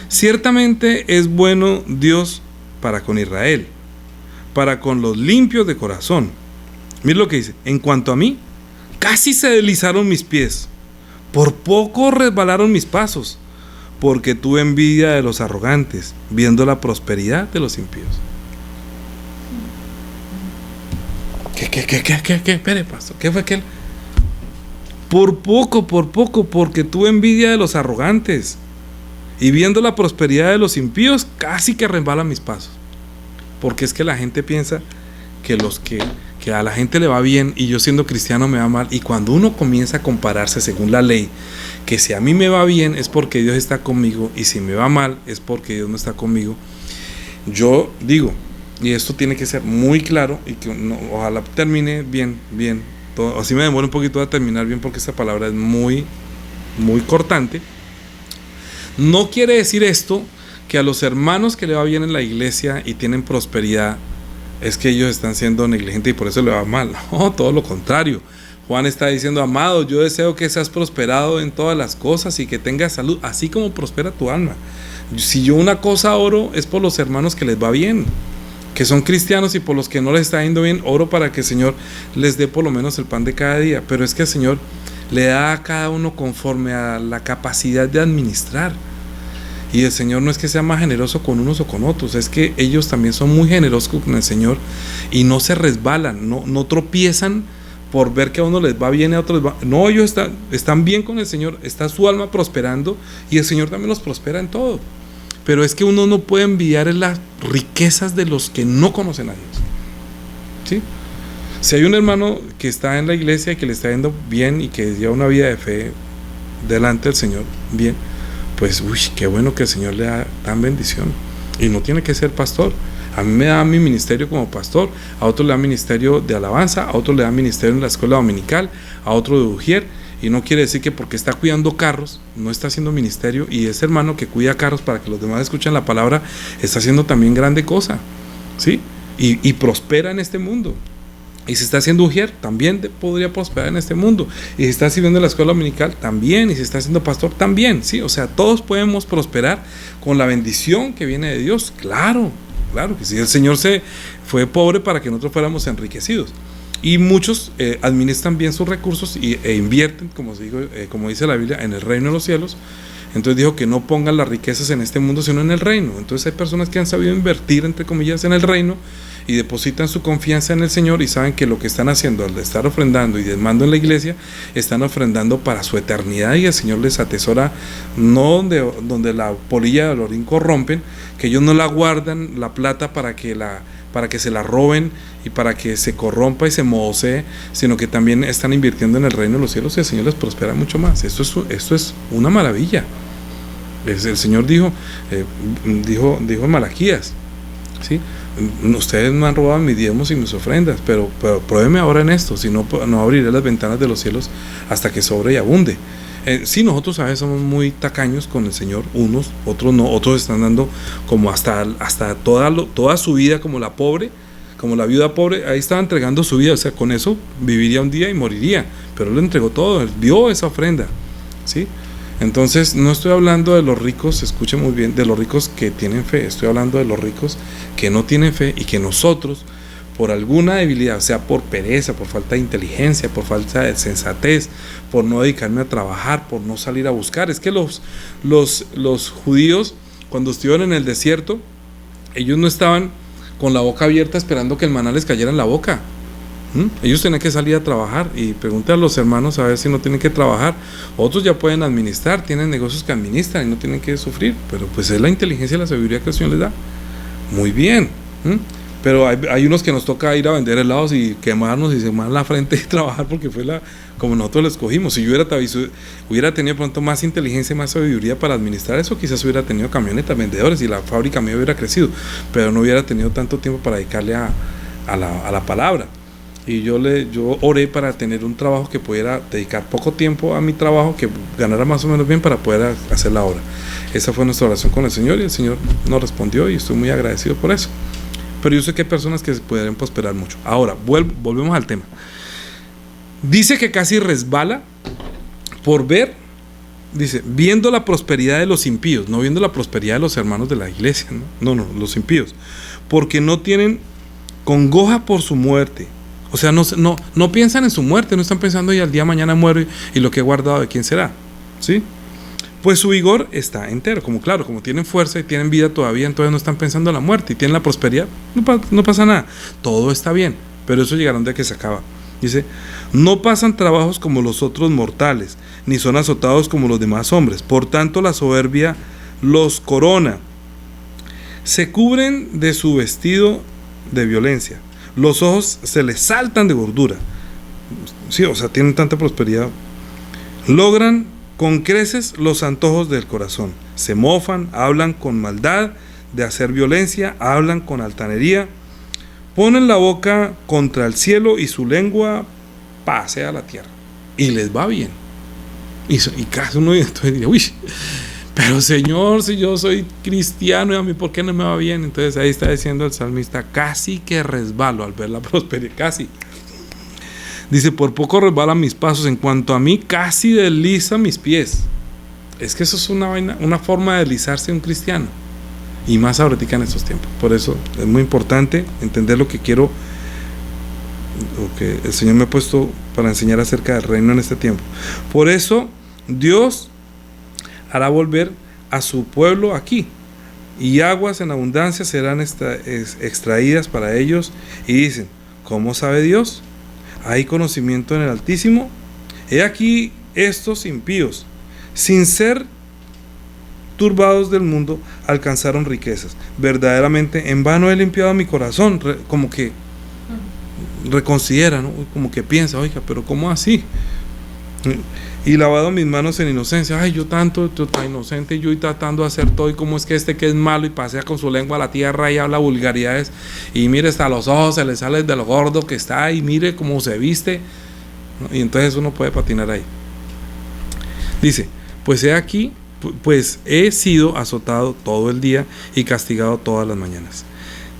Ciertamente es bueno Dios para con Israel, para con los limpios de corazón. Mira lo que dice: en cuanto a mí, casi se deslizaron mis pies, por poco resbalaron mis pasos, porque tuve envidia de los arrogantes, viendo la prosperidad de los impíos. ¿Qué? Espere, pastor, ¿qué fue aquel? Por poco, porque tuve envidia de los arrogantes, y viendo la prosperidad de los impíos, casi que resbalan mis pasos. Porque es que la gente piensa que a la gente le va bien y yo siendo cristiano me va mal. Y cuando uno comienza a compararse según la ley, que si a mí me va bien es porque Dios está conmigo, y si me va mal es porque Dios no está conmigo. Yo digo, y esto tiene que ser muy claro, y que ojalá termine bien, todo, así me demoro un poquito a terminar bien, porque esta palabra es muy, muy cortante. No quiere decir esto que a los hermanos que le va bien en la iglesia y tienen prosperidad es que ellos están siendo negligentes y por eso le va mal. No, todo lo contrario. Juan está diciendo: amado, yo deseo que seas prosperado en todas las cosas y que tengas salud, así como prospera tu alma. Si yo una cosa oro, es por los hermanos que les va bien, que son cristianos, y por los que no les está yendo bien, oro para que el Señor les dé por lo menos el pan de cada día. Pero es que el Señor le da a cada uno conforme a la capacidad de administrar. Y el Señor no es que sea más generoso con unos o con otros, es que ellos también son muy generosos con el Señor y no se resbalan, no tropiezan por ver que a uno les va bien y a otros les va. No, ellos están bien con el Señor, está su alma prosperando y el Señor también los prospera en todo. Pero es que uno no puede envidiar en las riquezas de los que no conocen a Dios, ¿sí? Si hay un hermano que está en la iglesia y que le está yendo bien y que lleva una vida de fe delante del Señor, bien, pues, qué bueno que el Señor le da tan bendición. Y no tiene que ser pastor. A mí me da mi ministerio como pastor, a otro le da ministerio de alabanza, a otro le da ministerio en la escuela dominical, a otro de ujier. Y no quiere decir que porque está cuidando carros no está haciendo ministerio, y ese hermano que cuida carros para que los demás escuchen la palabra está haciendo también grande cosa, ¿sí? Y prospera en este mundo. Y si está haciendo ujier, también podría prosperar en este mundo. Y si está sirviendo en la escuela dominical, también. Y si está haciendo pastor, también, ¿sí? O sea, todos podemos prosperar con la bendición que viene de Dios. Claro que sí. El Señor se fue pobre para que nosotros fuéramos enriquecidos. Y muchos administran bien sus recursos e invierten, como dice la Biblia, en el reino de los cielos. Entonces dijo que no pongan las riquezas en este mundo, sino en el reino. Entonces hay personas que han sabido invertir, entre comillas, en el reino, y depositan su confianza en el Señor, y saben que lo que están haciendo al estar ofrendando y diezmando en la iglesia, están ofrendando para su eternidad, y el Señor les atesora, no donde la polilla del orín corrompen, que ellos no la guardan la plata para que se la roben y para que se corrompa y se mohosee, sino que también están invirtiendo en el reino de los cielos, y el Señor les prospera mucho más. Esto es una maravilla. El Señor dijo en Malaquías, ¿sí? Ustedes me han robado mis diezmos y mis ofrendas, pero pruébeme ahora en esto, si no abriré las ventanas de los cielos hasta que sobre y abunde. Sí, nosotros a veces somos muy tacaños con el Señor, unos, otros no, otros están dando como hasta toda su vida, como la viuda pobre, ahí estaba entregando su vida, o sea, con eso viviría un día y moriría, pero él le entregó todo, él dio esa ofrenda, ¿sí? Entonces no estoy hablando de los ricos, escuchen muy bien, de los ricos que tienen fe, estoy hablando de los ricos que no tienen fe, y que nosotros, por alguna debilidad, o sea, por pereza, por falta de inteligencia, por falta de sensatez, por no dedicarme a trabajar, por no salir a buscar. Es que los judíos, cuando estuvieron en el desierto, ellos no estaban con la boca abierta esperando que el maná les cayera en la boca. Ellos tenían que salir a trabajar, y pregunta a los hermanos a ver si no tienen que trabajar. Otros ya pueden administrar, tienen negocios que administran y no tienen que sufrir, pero pues es la inteligencia y la sabiduría que el Señor les da. Muy bien. Pero hay unos que nos toca ir a vender helados y quemarnos y quemar la frente y trabajar, porque fue como nosotros lo escogimos. Si yo hubiera tenido pronto más inteligencia y más sabiduría para administrar eso, quizás hubiera tenido camionetas, vendedores, y la fábrica mía hubiera crecido, pero no hubiera tenido tanto tiempo para dedicarle a la palabra. Y yo oré para tener un trabajo que pudiera dedicar poco tiempo a mi trabajo, que ganara más o menos bien para poder hacer la obra. Esa fue nuestra oración con el Señor, y el Señor nos respondió, y estoy muy agradecido por eso. Pero yo sé que hay personas que pueden prosperar mucho. Ahora, volvemos al tema. Dice que casi resbala por ver, dice, viendo la prosperidad de los impíos, no viendo la prosperidad de los hermanos de la iglesia, no, los impíos, porque no tienen congoja por su muerte. O sea, no piensan en su muerte, no están pensando, y al día de mañana muero y lo que he guardado de quién será, ¿sí? Pues su vigor está entero, como tienen fuerza y tienen vida todavía, entonces no están pensando en la muerte y tienen la prosperidad, no pasa nada, todo está bien, pero eso llegará un día que se acaba. Dice, no pasan trabajos como los otros mortales, ni son azotados como los demás hombres, por tanto la soberbia los corona, se cubren de su vestido de violencia, los ojos se les saltan de gordura, sí, o sea, tienen tanta prosperidad, logran con creces los antojos del corazón, se mofan, hablan con maldad de hacer violencia, hablan con altanería, ponen la boca contra el cielo y su lengua pasea la tierra, y les va bien. Y casi uno entonces diría, uy, pero Señor, si yo soy cristiano, ¿y a mí por qué no me va bien? Entonces ahí está diciendo el salmista, casi que resbalo al ver la prosperidad, casi. Dice, por poco resbalan mis pasos, en cuanto a mí, casi desliza mis pies. Es que eso es una forma de deslizarse un cristiano, y más ahorita en estos tiempos. Por eso es muy importante entender lo que el Señor me ha puesto para enseñar acerca del reino en este tiempo. Por eso Dios hará volver a su pueblo aquí, y aguas en abundancia serán extraídas para ellos. Y dicen, ¿cómo sabe Dios? ¿Hay conocimiento en el Altísimo? He aquí estos impíos, sin ser turbados del mundo, alcanzaron riquezas. Verdaderamente en vano he limpiado mi corazón. Como que reconsidera, ¿no? Como que piensa, oiga, pero ¿cómo así? Y lavado mis manos en inocencia. Ay, yo tan inocente, yo y tratando de hacer todo, y cómo es que que es malo y pasea con su lengua a la tierra y habla vulgaridades, y mire, hasta los ojos se le sale de lo gordo que está, y mire cómo se viste, ¿no? Y entonces uno puede patinar ahí. Dice, pues he aquí, pues he sido azotado todo el día y castigado todas las mañanas.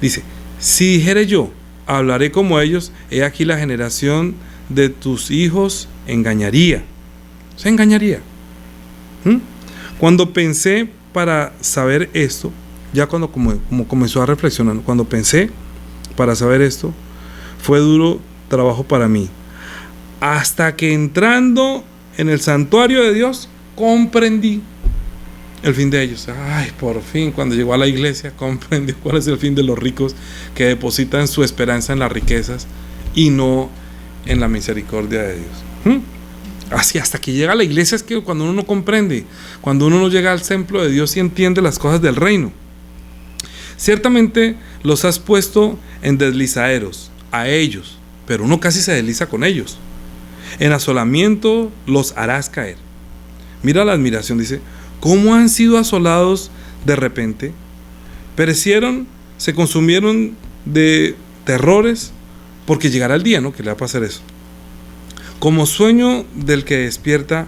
Dice, si dijere yo, hablaré como ellos, he aquí la generación de tus hijos engañaría. Se engañaría. Cuando pensé para saber esto, ya cuando como comenzó a reflexionar, cuando pensé para saber esto, fue duro trabajo para mí, hasta que entrando en el santuario de Dios, comprendí el fin de ellos. Ay, por fin, cuando llegó a la iglesia, comprendió cuál es el fin de los ricos, que depositan su esperanza en las riquezas y no en la misericordia de Dios. Así, hasta que llega a la iglesia, es que cuando uno no comprende, cuando uno no llega al templo de Dios y entiende las cosas del reino. Ciertamente los has puesto en deslizaderos, a ellos, pero uno casi se desliza con ellos. En asolamiento los harás caer. Mira la admiración, dice, ¿cómo han sido asolados de repente? Perecieron, se consumieron de terrores, porque llegará el día, ¿no?, que le va a pasar eso. Como sueño del que despierta,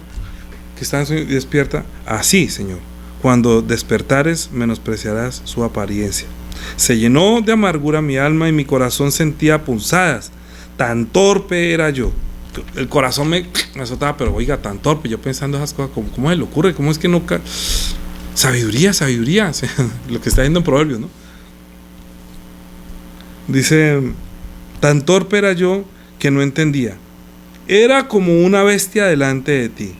que está en sueño y despierta, así, Señor, cuando despertares menospreciarás su apariencia. Se llenó de amargura mi alma y mi corazón sentía punzadas. Tan torpe era yo. El corazón me azotaba, pero oiga, tan torpe, yo pensando esas cosas, ¿cómo se le ocurre? ¿Cómo es que no? Sabiduría, lo que está diciendo en Proverbios, ¿no? Dice, tan torpe era yo que no entendía. Era como una bestia delante de ti.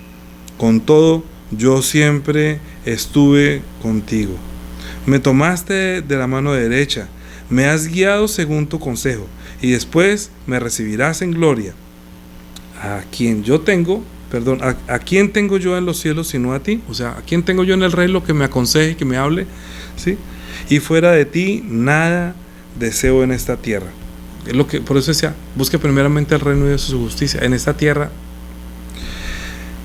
Con todo, yo siempre estuve contigo. Me tomaste de la mano derecha, me has guiado según tu consejo, y después me recibirás en gloria. ¿A quién tengo yo en los cielos sino a ti? O sea, ¿a quién tengo yo en el reino que me aconseje, que me hable? ¿Sí? Y fuera de ti, nada deseo en esta tierra. Es lo que, por eso decía, busque primeramente el reino de Dios y su justicia. En esta tierra,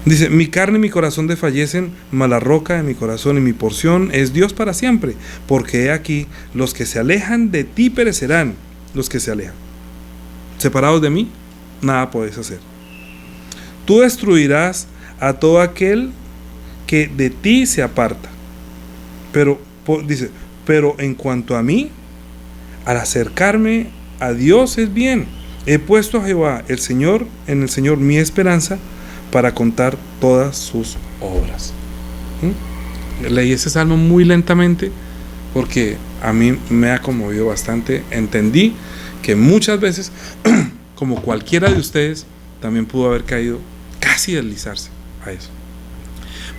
dice, mi carne y mi corazón desfallecen, mas la roca de mi corazón y mi porción es Dios para siempre. Porque he aquí, los que se alejan de ti perecerán. Los que se alejan. Separados de mí, nada podéis hacer. Tú destruirás a todo aquel que de ti se aparta. Pero en cuanto a mí, al acercarme a Dios es bien. He puesto a Jehová, el Señor, en el Señor mi esperanza, para contar todas sus obras. Leí ese salmo muy lentamente porque a mí me ha conmovido bastante. Entendí que muchas veces, como cualquiera de ustedes, también pudo haber caído, casi deslizarse a eso.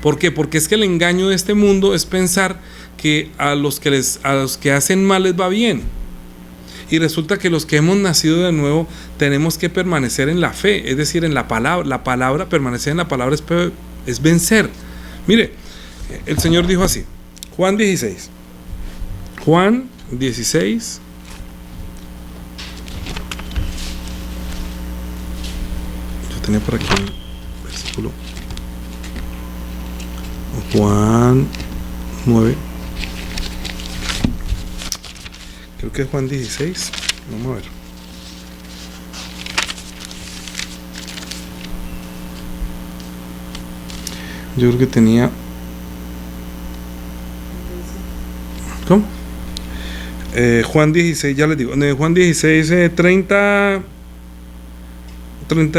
¿Por qué? Porque es que el engaño de este mundo es pensar que a los que hacen mal les va bien. Y resulta que los que hemos nacido de nuevo tenemos que permanecer en la fe, es decir, en la palabra, permanecer en la palabra es vencer. Mire, el Señor dijo así, Juan 16, yo tenía por aquí un versículo, Juan 9, creo que es Juan 16, vamos a ver. Yo creo que tenía... ¿Cómo? Juan 16, ya les digo, Juan 16, 30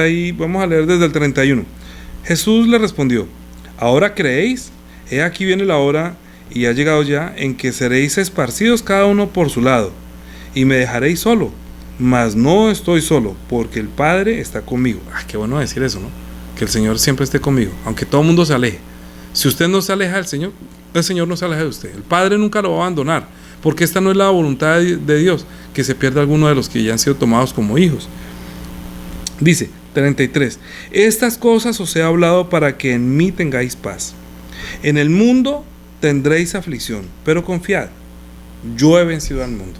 y vamos a leer desde el 31. Jesús le respondió, ¿ahora creéis? He aquí viene la hora y ha llegado ya en que seréis esparcidos cada uno por su lado, y me dejaréis solo, mas no estoy solo, porque el Padre está conmigo. Qué bueno decir eso, ¿no? Que el Señor siempre esté conmigo, aunque todo el mundo se aleje. Si usted no se aleja del Señor, el Señor no se aleja de usted. El Padre nunca lo va a abandonar, porque esta no es la voluntad de Dios, que se pierda alguno de los que ya han sido tomados como hijos. Dice 33, estas cosas os he hablado para que en mí tengáis paz. En el mundo tendréis aflicción, pero confiad, yo he vencido al mundo.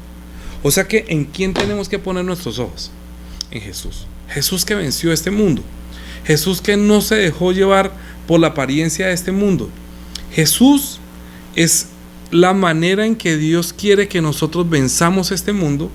O sea que, ¿en quién tenemos que poner nuestros ojos? En Jesús. Jesús que venció este mundo. Jesús que no se dejó llevar por la apariencia de este mundo. Jesús es la manera en que Dios quiere que nosotros venzamos este mundo,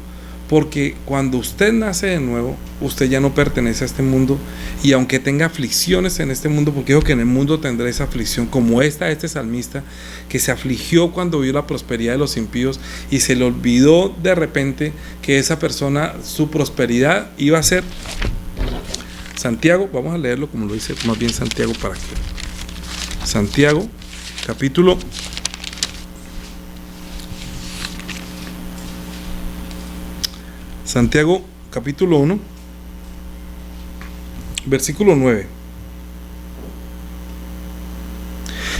porque cuando usted nace de nuevo, usted ya no pertenece a este mundo, y aunque tenga aflicciones en este mundo, porque dijo que en el mundo tendréis aflicción, como este salmista, que se afligió cuando vio la prosperidad de los impíos, y se le olvidó de repente que esa persona, su prosperidad iba a ser Santiago, vamos a leerlo como lo dice más bien Santiago, para que Santiago, capítulo 1, versículo 9.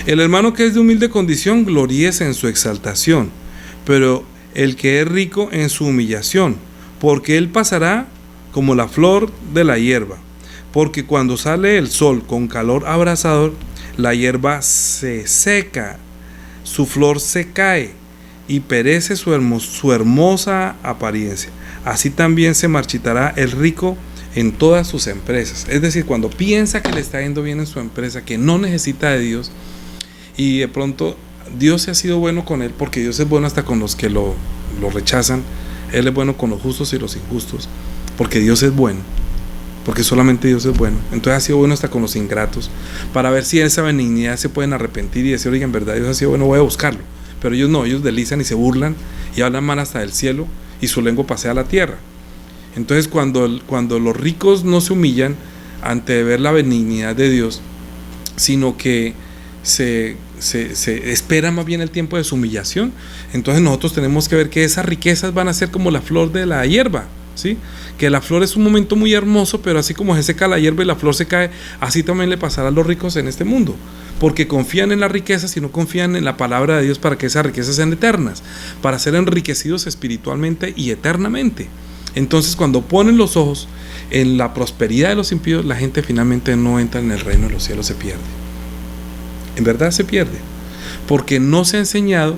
El hermano que es de humilde condición gloríese en su exaltación, pero el que es rico en su humillación, porque él pasará como la flor de la hierba, porque cuando sale el sol con calor abrasador, la hierba se seca, su flor se cae y perece su hermosa apariencia. Así también se marchitará el rico en todas sus empresas. Es decir, cuando piensa que le está yendo bien en su empresa, que no necesita de Dios, y de pronto Dios se ha sido bueno con él, porque Dios es bueno hasta con los que lo rechazan. Él es bueno con los justos y los injustos, porque Dios es bueno, porque solamente Dios es bueno. Entonces ha sido bueno hasta con los ingratos, para ver si en esa benignidad se pueden arrepentir y decir, oiga, en verdad Dios ha sido bueno, voy a buscarlo. Pero ellos no, ellos deslizan y se burlan y hablan mal hasta del cielo, y su lengua pasea la tierra. Entonces cuando los ricos no se humillan ante ver la benignidad de Dios, sino que se espera más bien el tiempo de su humillación, entonces nosotros tenemos que ver que esas riquezas van a ser como la flor de la hierba, ¿sí? Que la flor es un momento muy hermoso, pero así como se seca la hierba y la flor se cae, así también le pasará a los ricos en este mundo, porque confían en las riquezas y no confían en la palabra de Dios para que esas riquezas sean eternas, para ser enriquecidos espiritualmente y eternamente. Entonces, cuando ponen los ojos en la prosperidad de los impíos, la gente finalmente no entra en el reino de los cielos, se pierde. En verdad se pierde, porque no se ha enseñado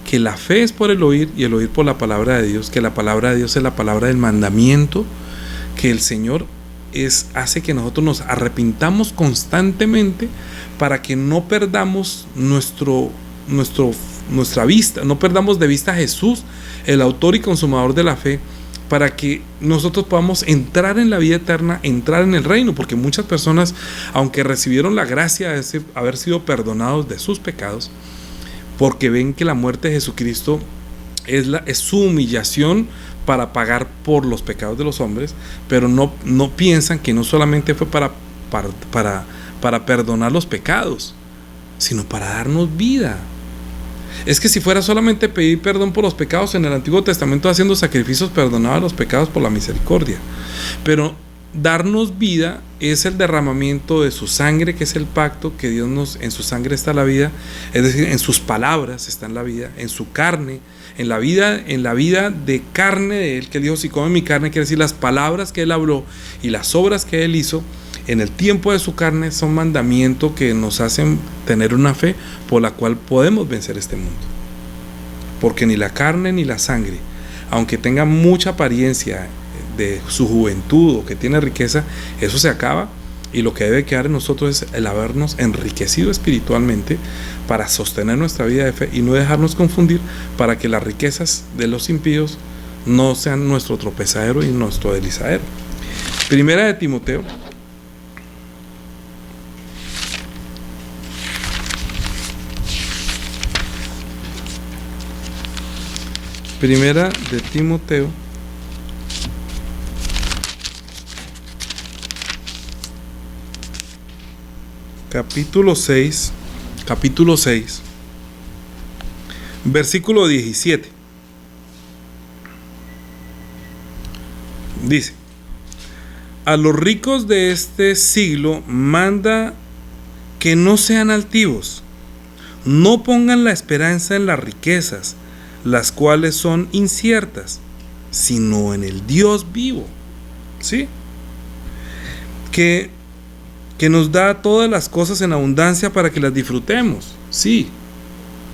que la fe es por el oír y el oír por la palabra de Dios, que la palabra de Dios es la palabra del mandamiento, que el Señor hace que nosotros nos arrepintamos constantemente para que no perdamos nuestra vista, no perdamos de vista a Jesús, el autor y consumador de la fe, para que nosotros podamos entrar en la vida eterna, entrar en el reino, porque muchas personas, aunque recibieron la gracia de haber sido perdonados de sus pecados, porque ven que la muerte de Jesucristo es su humillación para pagar por los pecados de los hombres, pero no piensan que no solamente fue para perdonar los pecados, sino para darnos vida. Es que si fuera solamente pedir perdón por los pecados, en el Antiguo Testamento haciendo sacrificios perdonaba los pecados por la misericordia, pero darnos vida es el derramamiento de su sangre, que es el pacto que Dios en su sangre está la vida, es decir, en sus palabras está en la vida, en su carne, en la vida de carne de Él, que Él dijo, si comen mi carne, quiere decir las palabras que Él habló y las obras que Él hizo en el tiempo de su carne son mandamientos que nos hacen tener una fe por la cual podemos vencer este mundo. Porque ni la carne ni la sangre, aunque tenga mucha apariencia de su juventud o que tiene riqueza, eso se acaba, y lo que debe quedar en nosotros es el habernos enriquecido espiritualmente para sostener nuestra vida de fe y no dejarnos confundir, para que las riquezas de los impíos no sean nuestro tropezadero y nuestro deslizadero. Primera de Timoteo, capítulo 6, versículo 17. Dice: a los ricos de este siglo manda que no sean altivos, no pongan la esperanza en las riquezas, las cuales son inciertas, sino en el Dios vivo, ¿sí? Que nos da todas las cosas en abundancia para que las disfrutemos, sí,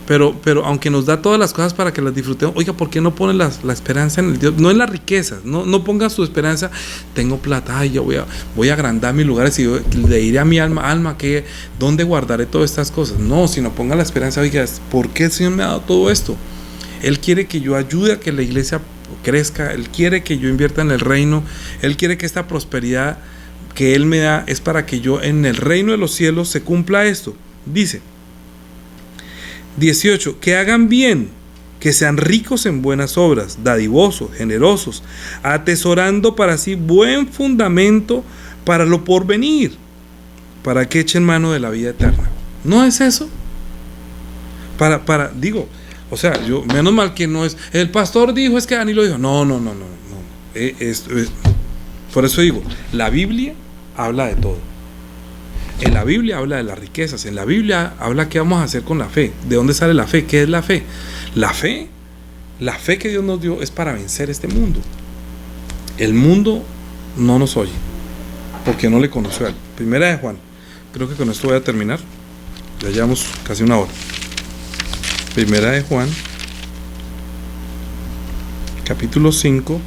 pero aunque nos da todas las cosas para que las disfrutemos, oiga, ¿por qué no ponen la esperanza en el Dios? No en las riquezas, no pongan su esperanza, tengo plata, ay, yo voy a agrandar mis lugares y le diré a mi alma que ¿dónde guardaré todas estas cosas? No, sino pongan la esperanza, oiga, ¿por qué el Señor me ha dado todo esto? Él quiere que yo ayude a que la iglesia crezca, Él quiere que yo invierta en el reino, Él quiere que esta prosperidad que Él me da es para que yo en el reino de los cielos se cumpla esto. Dice 18, que hagan bien, que sean ricos en buenas obras, dadivosos, generosos, atesorando para sí buen fundamento para lo porvenir, para que echen mano de la vida eterna. ¿No es eso? O sea, yo, menos mal que no es, el pastor dijo, es que Dani lo dijo. No. Por eso digo, la Biblia habla de todo. En la Biblia habla de las riquezas. En la Biblia habla qué vamos a hacer con la fe. ¿De dónde sale la fe? ¿Qué es la fe? La fe que Dios nos dio es para vencer este mundo. El mundo no nos oye porque no le conoció a Él. Primera de Juan. Creo que con esto voy a terminar. Ya llevamos casi una hora. Primera de Juan, capítulo 5,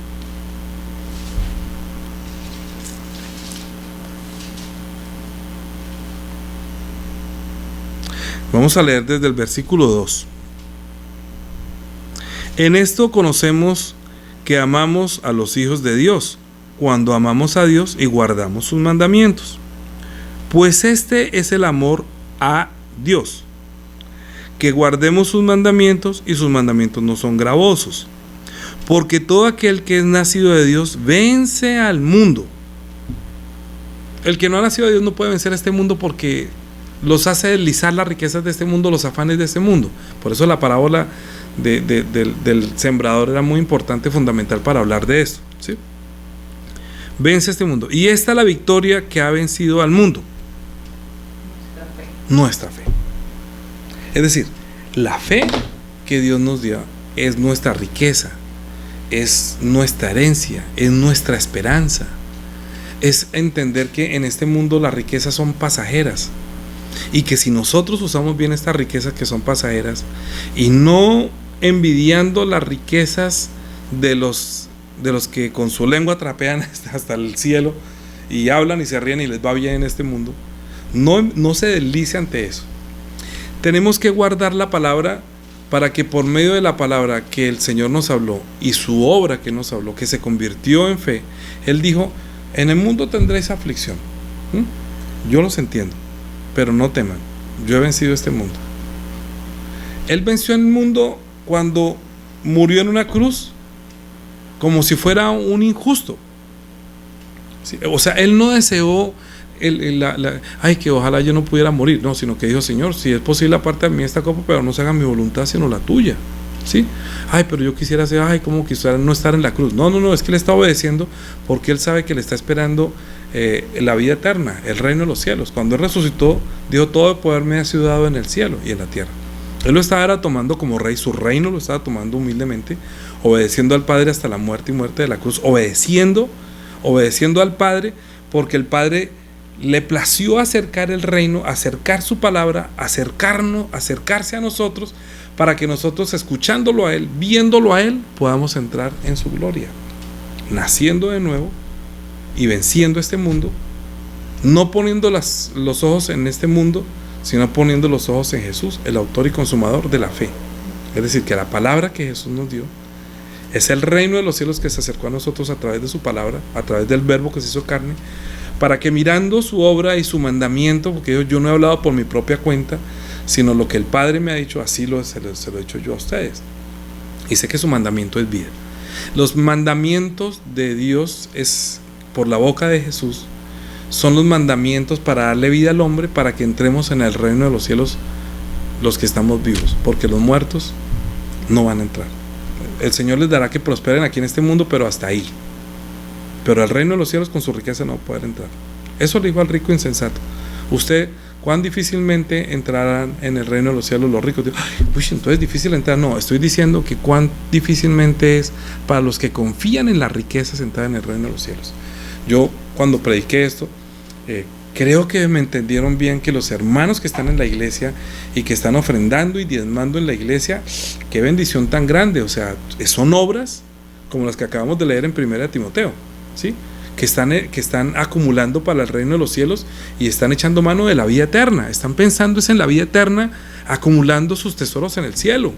vamos a leer desde el versículo 2. En esto conocemos que amamos a los hijos de Dios, cuando amamos a Dios y guardamos sus mandamientos. Pues este es el amor a Dios, que guardemos sus mandamientos, y sus mandamientos no son gravosos, porque todo aquel que es nacido de Dios vence al mundo. El que no ha nacido de Dios no puede vencer a este mundo porque los hace deslizar las riquezas de este mundo, los afanes de este mundo. Por eso la parábola del sembrador era muy importante, fundamental para hablar de esto, ¿sí? Vence este mundo, y esta es la victoria que ha vencido al mundo: nuestra fe. Es decir, la fe que Dios nos dio es nuestra riqueza, es nuestra herencia, es nuestra esperanza. Es entender que en este mundo las riquezas son pasajeras, y que si nosotros usamos bien estas riquezas que son pasajeras, y no envidiando las riquezas de los que con su lengua trapean hasta el cielo y hablan y se ríen y les va bien en este mundo, no se deslice ante eso. Tenemos que guardar la palabra para que por medio de la palabra que el Señor nos habló y su obra que nos habló, que se convirtió en fe, Él dijo: en el mundo tendréis aflicción. Yo los entiendo, pero no teman, yo he vencido este mundo. Él venció el mundo cuando murió en una cruz como si fuera un injusto. ¿Sí? O sea, él no deseó ay, que ojalá yo no pudiera morir, no, sino que dijo: Señor, si es posible aparte de mí esta copa, pero no se haga mi voluntad sino la tuya. ¿Sí? Ay, pero yo quisiera hacer, ay, como quisiera no estar en la cruz. No, es que él está obedeciendo porque él sabe que le está esperando la vida eterna, el reino de los cielos. Cuando él resucitó, dijo: todo el poder me ha sido dado en el cielo y en la tierra. Él lo estaba tomando como rey, su reino lo estaba tomando humildemente, obedeciendo al Padre hasta la muerte y muerte de la cruz, obedeciendo al Padre, porque el Padre le plació acercar el reino, acercar su palabra, acercarse a nosotros, para que nosotros, escuchándolo a él, viéndolo a él, podamos entrar en su gloria, naciendo de nuevo y venciendo este mundo, no poniendo los ojos en este mundo, sino poniendo los ojos en Jesús, el autor y consumador de la fe. Es decir, que la palabra que Jesús nos dio es el reino de los cielos que se acercó a nosotros a través de su palabra, a través del verbo que se hizo carne, para que mirando su obra y su mandamiento, porque yo no he hablado por mi propia cuenta, sino lo que el Padre me ha dicho, así se lo he dicho yo a ustedes. Y sé que su mandamiento es vida. Los mandamientos de Dios es por la boca de Jesús, son los mandamientos para darle vida al hombre, para que entremos en el reino de los cielos los que estamos vivos, porque los muertos no van a entrar. El Señor les dará que prosperen aquí en este mundo, pero hasta ahí. Pero el reino de los cielos con su riqueza no va a poder entrar. Eso le dijo al rico insensato: usted, ¿cuán difícilmente entrarán en el reino de los cielos los ricos? Digo, entonces es difícil entrar. No, estoy diciendo que cuán difícilmente es para los que confían en las riquezas entrar en el reino de los cielos. Yo, cuando prediqué esto, creo que me entendieron bien, que los hermanos que están en la iglesia y que están ofrendando y diezmando en la iglesia, qué bendición tan grande. O sea, son obras como las que acabamos de leer en 1 Timoteo, ¿sí? Que están acumulando para el reino de los cielos y están echando mano de la vida eterna. Están pensando en la vida eterna, acumulando sus tesoros en el cielo.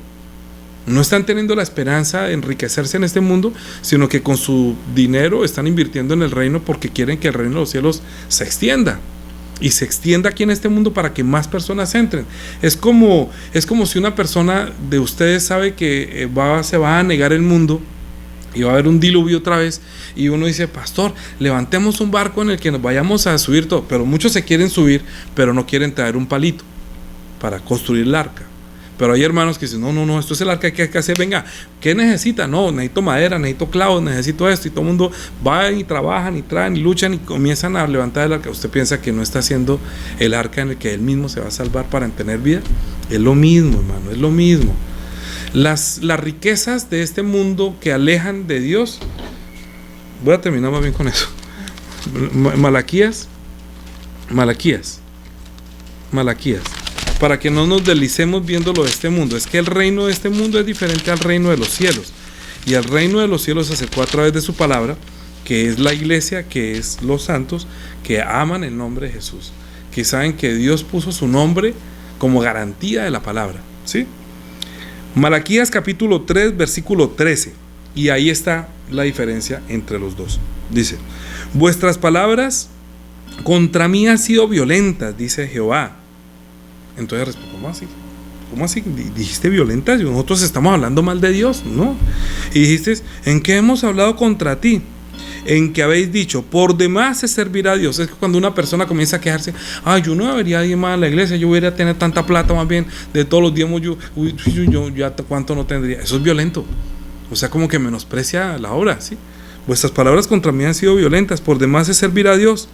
No están teniendo la esperanza de enriquecerse en este mundo, sino que con su dinero están invirtiendo en el reino, porque quieren que el reino de los cielos se extienda. Y se extienda aquí en este mundo para que más personas entren. Es como si una persona de ustedes sabe que se va a anegar el mundo y va a haber un diluvio otra vez, y uno dice: pastor, levantemos un barco en el que nos vayamos a subir todo. Pero muchos se quieren subir, pero no quieren traer un palito para construir el arca. Pero hay hermanos que dicen: no, esto es el arca que hay que hacer. Venga, ¿qué necesita? No, necesito madera, necesito clavos, necesito esto. Y todo el mundo va y trabajan y traen y luchan y comienzan a levantar el arca. ¿Usted piensa que no está haciendo el arca en el que él mismo se va a salvar para tener vida? Es lo mismo, hermano, es lo mismo. Las riquezas de este mundo que alejan de Dios. Voy a terminar más bien con eso. Malaquías. Para que no nos deslicemos viendo lo de este mundo. Es que el reino de este mundo es diferente al reino de los cielos. Y el reino de los cielos se acercó a través de su palabra, que es la iglesia, que es los santos, que aman el nombre de Jesús, que saben que Dios puso su nombre como garantía de la palabra, ¿sí? Malaquías capítulo 3, versículo 13. Y ahí está la diferencia entre los dos. Dice: vuestras palabras contra mí han sido violentas, dice Jehová. Entonces, ¿cómo así? ¿Cómo así? Dijiste violentas, nosotros estamos hablando mal de Dios, ¿no? Y dijiste: ¿en qué hemos hablado contra ti? En que habéis dicho: por demás se servirá a Dios. Es que cuando una persona comienza a quejarse: yo no debería ir más a la iglesia, yo debería tener tanta plata, más bien de todos los diezmos, yo ya cuánto no tendría. Eso es violento. O sea, como que menosprecia la obra, ¿sí? Vuestras palabras contra mí han sido violentas, por demás se servirá a Dios.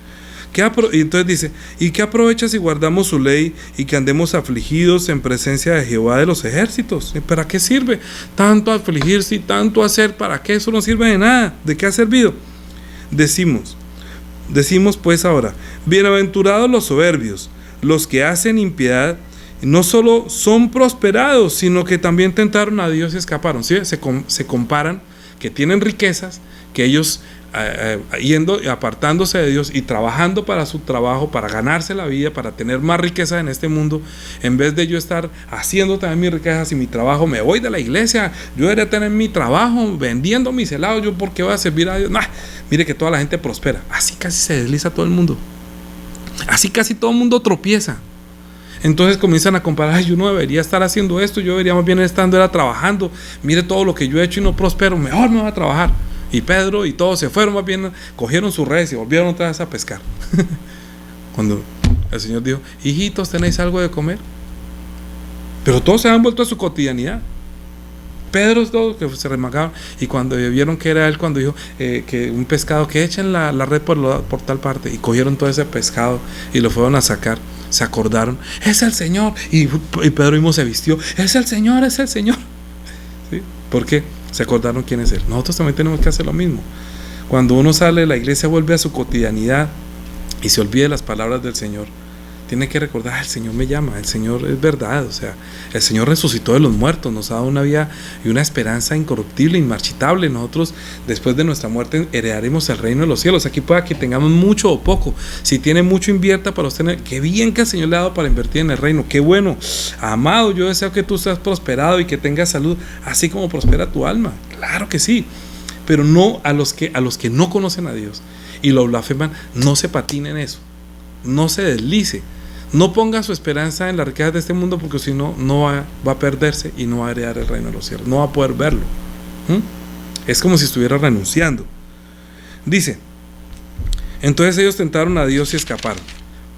Y entonces dice: ¿y qué aprovecha si guardamos su ley y que andemos afligidos en presencia de Jehová de los ejércitos? ¿Para qué sirve tanto afligirse y tanto hacer? ¿Para qué? Eso no sirve de nada. ¿De qué ha servido? Decimos pues ahora: bienaventurados los soberbios, los que hacen impiedad, no solo son prosperados, sino que también tentaron a Dios y escaparon. ¿Sí? Se comparan, que tienen riquezas, que ellos apartándose de Dios y trabajando para su trabajo, para ganarse la vida, para tener más riqueza en este mundo, en vez de yo estar haciendo también mis riquezas y mi trabajo, me voy de la iglesia, yo debería tener mi trabajo vendiendo mis helados, yo por qué voy a servir a Dios. Mire que toda la gente prospera. Así casi se desliza todo el mundo, así casi todo el mundo tropieza. Entonces comienzan a comparar: yo no debería estar haciendo esto, yo debería más bien trabajando. Mire todo lo que yo he hecho y no prospero, mejor me voy a trabajar. Y Pedro y todos se fueron, más bien cogieron sus redes y volvieron otra vez a pescar. Cuando el Señor dijo, hijitos, ¿tenéis algo de comer? Pero todos se han vuelto a su cotidianidad. Pedro todos que se remagaron, y cuando vieron que era él, cuando dijo que un pescado, que echen la red por tal parte, y cogieron todo ese pescado y lo fueron a sacar, se acordaron, es el Señor, y Pedro mismo se vistió, es el Señor, es el Señor. ¿Sí? ¿Por qué? Se acordaron quién es Él. Nosotros también tenemos que hacer lo mismo. Cuando uno sale de la iglesia, vuelve a su cotidianidad y se olvida de las palabras del Señor, tiene que recordar, el Señor me llama, el Señor es verdad, o sea, el Señor resucitó de los muertos, nos ha dado una vida y una esperanza incorruptible, inmarchitable. Nosotros, después de nuestra muerte, heredaremos el reino de los cielos. Aquí pueda que tengamos mucho o poco, si tiene mucho, invierta para usted. Qué bien que el Señor le ha dado para invertir en el reino, qué bueno. Amado, yo deseo que tú seas prosperado y que tengas salud, así como prospera tu alma, claro que sí, pero no a los que no conocen a Dios y lo blasfeman. No se patine en eso, no se deslice. No ponga su esperanza en las riquezas de este mundo, porque si no, va a perderse y no va a heredar el reino de los cielos, no va a poder verlo. Es como si estuviera renunciando. Dice, entonces ellos tentaron a Dios y escaparon.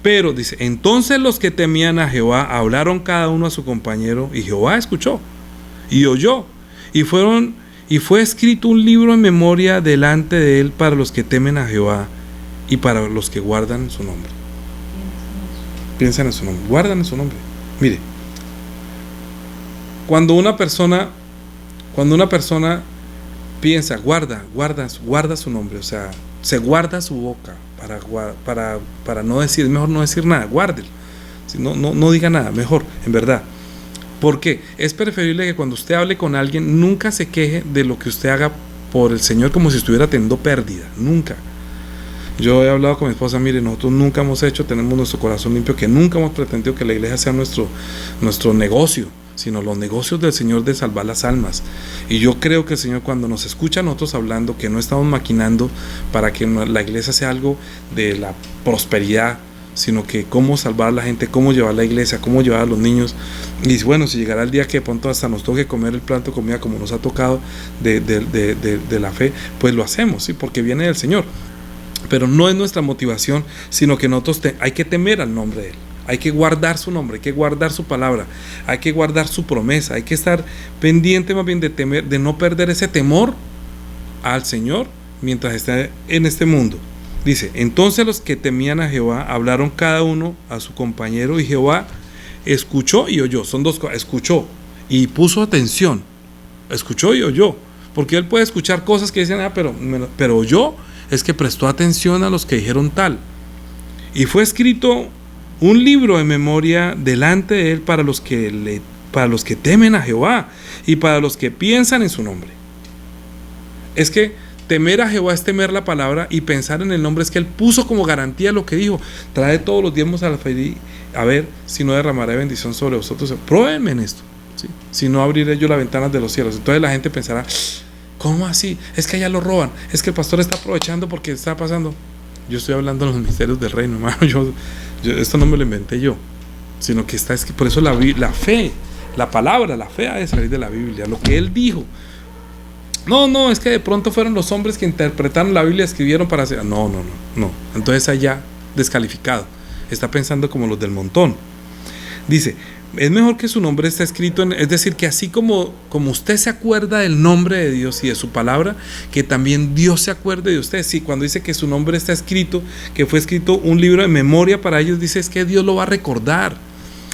Pero dice, entonces los que temían a Jehová hablaron cada uno a su compañero, y Jehová escuchó y oyó, y fue escrito un libro en memoria delante de él para los que temen a Jehová y para los que guardan su nombre. Piensan en su nombre, guardan en su nombre. Mire, cuando una persona piensa, guarda su nombre, o sea, se guarda su boca para no decir, mejor no decir nada, guárdelo, no diga nada, mejor, en verdad. Porque es preferible que cuando usted hable con alguien, nunca se queje de lo que usted haga por el Señor como si estuviera teniendo pérdida, nunca. Yo he hablado con mi esposa, mire, nosotros nunca tenemos nuestro corazón limpio, que nunca hemos pretendido que la iglesia sea nuestro negocio, sino los negocios del Señor de salvar las almas. Y yo creo que el Señor, cuando nos escucha a nosotros hablando, que no estamos maquinando para que la iglesia sea algo de la prosperidad, sino que cómo salvar a la gente, cómo llevar la iglesia, cómo llevar a los niños. Y bueno, si llegará el día que de pronto hasta nos toque comer el plato de comida como nos ha tocado de la fe, pues lo hacemos, ¿sí? Porque viene del Señor. Pero no es nuestra motivación, sino que nosotros hay que temer al nombre de Él, hay que guardar su nombre, hay que guardar su palabra, hay que guardar su promesa, hay que estar pendiente más bien de temer, de no perder ese temor al Señor mientras está en este mundo. Dice, entonces los que temían a Jehová hablaron cada uno a su compañero, y Jehová escuchó y oyó. Son dos cosas, escuchó y puso atención, escuchó y oyó, porque Él puede escuchar cosas que dicen, pero oyó. Es que prestó atención a los que dijeron tal. Y fue escrito un libro en memoria delante de él para los que temen a Jehová y para los que piensan en su nombre. Es que temer a Jehová es temer la palabra, y pensar en el nombre es que Él puso como garantía lo que dijo: trae todos los diezmos al alfolí, a ver si no derramaré bendición sobre vosotros. Pruébenme en esto, ¿sí? Si no, abriré yo las ventanas de los cielos. Entonces la gente pensará, ¿cómo así? Es que allá lo roban, es que el pastor está aprovechando porque está pasando. Yo estoy hablando de los misterios del reino, hermano. Yo esto no me lo inventé yo, sino que está escrito. Por eso la fe, la palabra, la fe ha de salir de la Biblia, lo que Él dijo. No, es que de pronto fueron los hombres que interpretaron la Biblia, escribieron para hacer. No. Entonces allá descalificado. Está pensando como los del montón. Dice, es mejor que su nombre esté escrito es decir, que así como usted se acuerda del nombre de Dios y de su palabra, que también Dios se acuerde de usted. Sí, cuando dice que su nombre está escrito, que fue escrito un libro de memoria para ellos, dice, es que Dios lo va a recordar.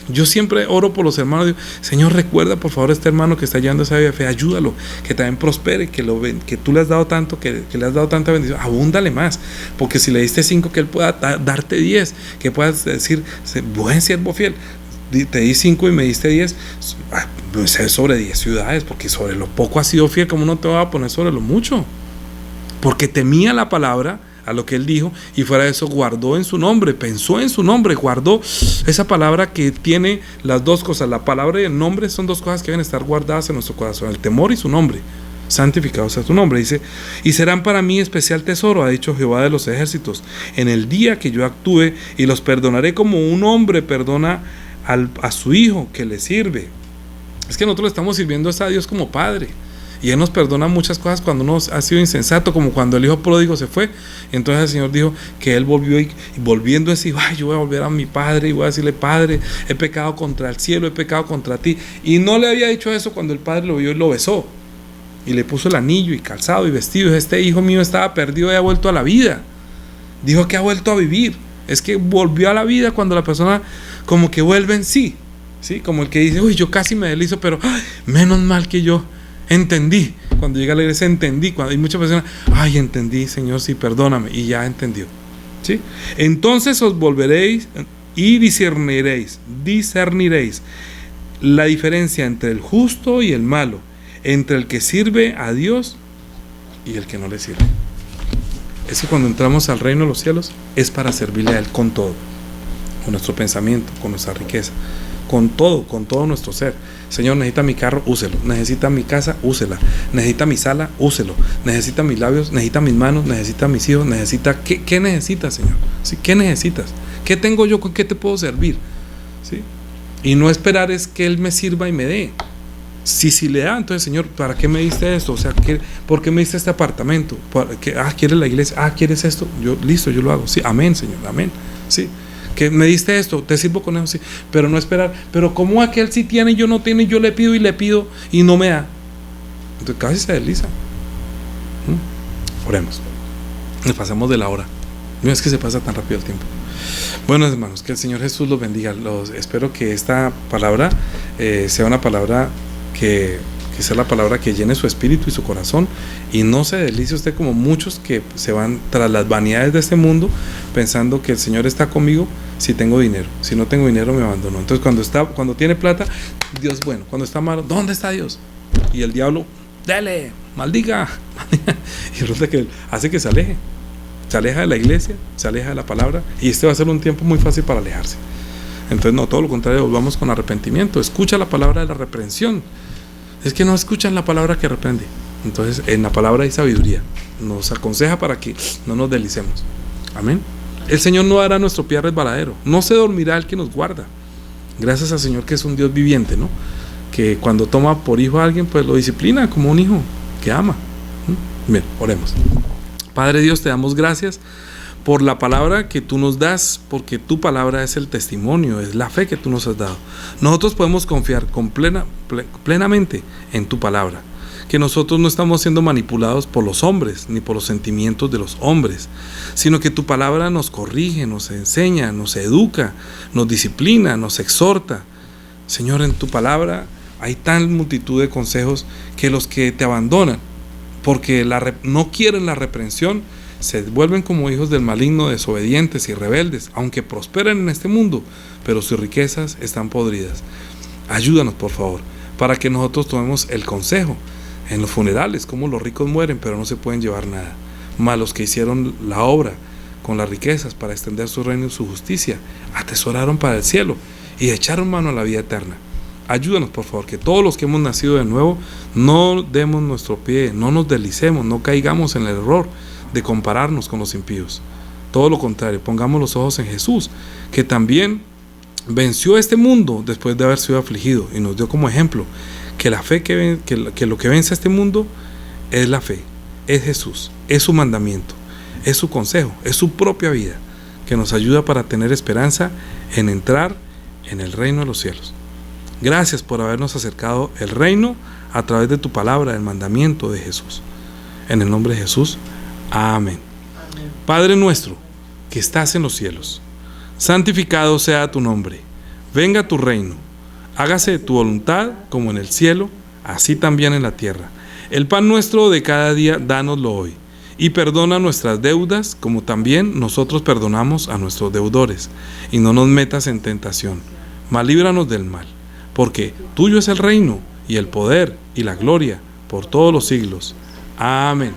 Yo siempre oro por los hermanos, digo, Señor, recuerda por favor a este hermano que está llevando esa vida de fe, ayúdalo, que también prospere, que tú le has dado tanto, que le has dado tanta bendición, abúndale más, porque si le diste 5, que Él pueda darte 10, que puedas decir, buen siervo fiel, te di 5 y me diste 10, sobre 10 ciudades, porque sobre lo poco has sido fiel, ¿cómo no te va a poner sobre lo mucho? Porque temía la palabra, a lo que Él dijo, y fuera de eso guardó en su nombre, pensó en su nombre, guardó esa palabra que tiene las dos cosas. La palabra y el nombre son dos cosas que deben estar guardadas en nuestro corazón: el temor y su nombre. Santificado sea tu nombre. Dice, y serán para mí especial tesoro, ha dicho Jehová de los ejércitos, en el día que yo actúe, y los perdonaré como un hombre perdona a su hijo que le sirve. Es que nosotros le estamos sirviendo a Dios como Padre, Y Él nos perdona muchas cosas cuando uno ha sido insensato, como cuando el hijo pródigo se fue. Entonces el Señor dijo que Él volvió, y volviendo decir, ay, yo voy a volver a mi padre y voy a decirle, Padre, he pecado contra el cielo, he pecado contra ti. Y no le había dicho eso cuando el padre lo vio y lo besó. Y le puso el anillo y calzado y vestido. Este hijo mío estaba perdido y ha vuelto a la vida. Dijo que ha vuelto a vivir. Es que volvió a la vida cuando la persona como que vuelve en sí. ¿Sí? Como el que dice, uy, yo casi me deslizo, pero ay, menos mal que yo entendí. Cuando llega a la iglesia entendí. Cuando hay muchas personas, ay, entendí, Señor, sí, perdóname. Y ya entendió. ¿Sí? Entonces os volveréis y discerniréis la diferencia entre el justo y el malo, entre el que sirve a Dios y el que no le sirve. Es que cuando entramos al reino de los cielos es para servirle a Él con todo, con nuestro pensamiento, con nuestra riqueza, con todo nuestro ser. Señor, necesita mi carro, úselo. Necesita mi casa, úsela. Necesita mi sala, úselo. Necesita mis labios, necesita mis manos, necesita mis hijos, necesita... ¿Qué necesitas, Señor? ¿Sí? ¿Qué necesitas? ¿Qué tengo yo? ¿Con qué te puedo servir? ¿Sí? Y no esperar es que Él me sirva y me dé. Si le da, entonces, Señor, ¿para qué me diste esto? O sea, ¿por qué me diste este apartamento? ¿Quieres la iglesia? ¿Quieres esto? Listo, yo lo hago. Sí, amén, Señor, amén. Sí. Que me diste esto, te sirvo con eso, sí, pero no esperar, pero como aquel sí tiene y yo no tengo, y yo le pido y no me da, entonces casi se desliza. Oremos, nos pasamos de la hora, no es que se pasa tan rápido el tiempo. Bueno, hermanos, que el Señor Jesús los bendiga. Espero que esta palabra sea una palabra que sea la palabra que llene su espíritu y su corazón, y no se deslice usted como muchos que se van tras las vanidades de este mundo pensando que el Señor está conmigo si tengo dinero. Si no tengo dinero me abandonó. Entonces cuando tiene plata, Dios es bueno. Cuando está malo, ¿dónde está Dios? Y el diablo, dele, maldiga. Y resulta que hace que se aleja de la iglesia, se aleja de la palabra, y este va a ser un tiempo muy fácil para alejarse. Entonces no, todo lo contrario, volvamos con arrepentimiento. Escucha la palabra de la reprensión. Es que no escuchan la palabra que reprende. Entonces en la palabra hay sabiduría, nos aconseja para que no nos deslicemos. Amén. El Señor no hará nuestro pie resbaladero, no se dormirá el que nos guarda. Gracias al Señor que es un Dios viviente, ¿no? Que cuando toma por hijo a alguien, pues lo disciplina como un hijo que ama. Bien, oremos. Padre Dios, te damos gracias por la palabra que tú nos das, porque tu palabra es el testimonio, es la fe que tú nos has dado. Nosotros podemos confiar plenamente en tu palabra, que nosotros no estamos siendo manipulados por los hombres, ni por los sentimientos de los hombres, sino que tu palabra nos corrige, nos enseña, nos educa, nos disciplina, nos exhorta. Señor, en tu palabra hay tal multitud de consejos que los que te abandonan, porque no quieren la reprensión, se vuelven como hijos del maligno, desobedientes y rebeldes, aunque prosperen en este mundo, pero sus riquezas están podridas. Ayúdanos, por favor, para que nosotros tomemos el consejo. En los funerales, como los ricos mueren, pero no se pueden llevar nada. Mas los que hicieron la obra con las riquezas para extender su reino y su justicia, atesoraron para el cielo y echaron mano a la vida eterna. Ayúdanos, por favor, que todos los que hemos nacido de nuevo no demos nuestro pie, no nos deslicemos, no caigamos en el error de compararnos con los impíos. Todo lo contrario, pongamos los ojos en Jesús, que también venció este mundo después de haber sido afligido, y nos dio como ejemplo que la fe que lo que vence a este mundo es la fe, es Jesús, es su mandamiento, es su consejo, es su propia vida, que nos ayuda para tener esperanza en entrar en el reino de los cielos. Gracias por habernos acercado el reino a través de tu palabra, el mandamiento de Jesús. En el nombre de Jesús, amén. Amén. Padre nuestro, que estás en los cielos, santificado sea tu nombre. Venga tu reino. Hágase tu voluntad como en el cielo, así también en la tierra. El pan nuestro de cada día, dánoslo hoy. Y perdona nuestras deudas, como también nosotros perdonamos a nuestros deudores. Y no nos metas en tentación, mas líbranos del mal. Porque tuyo es el reino, y el poder, y la gloria, por todos los siglos. Amén.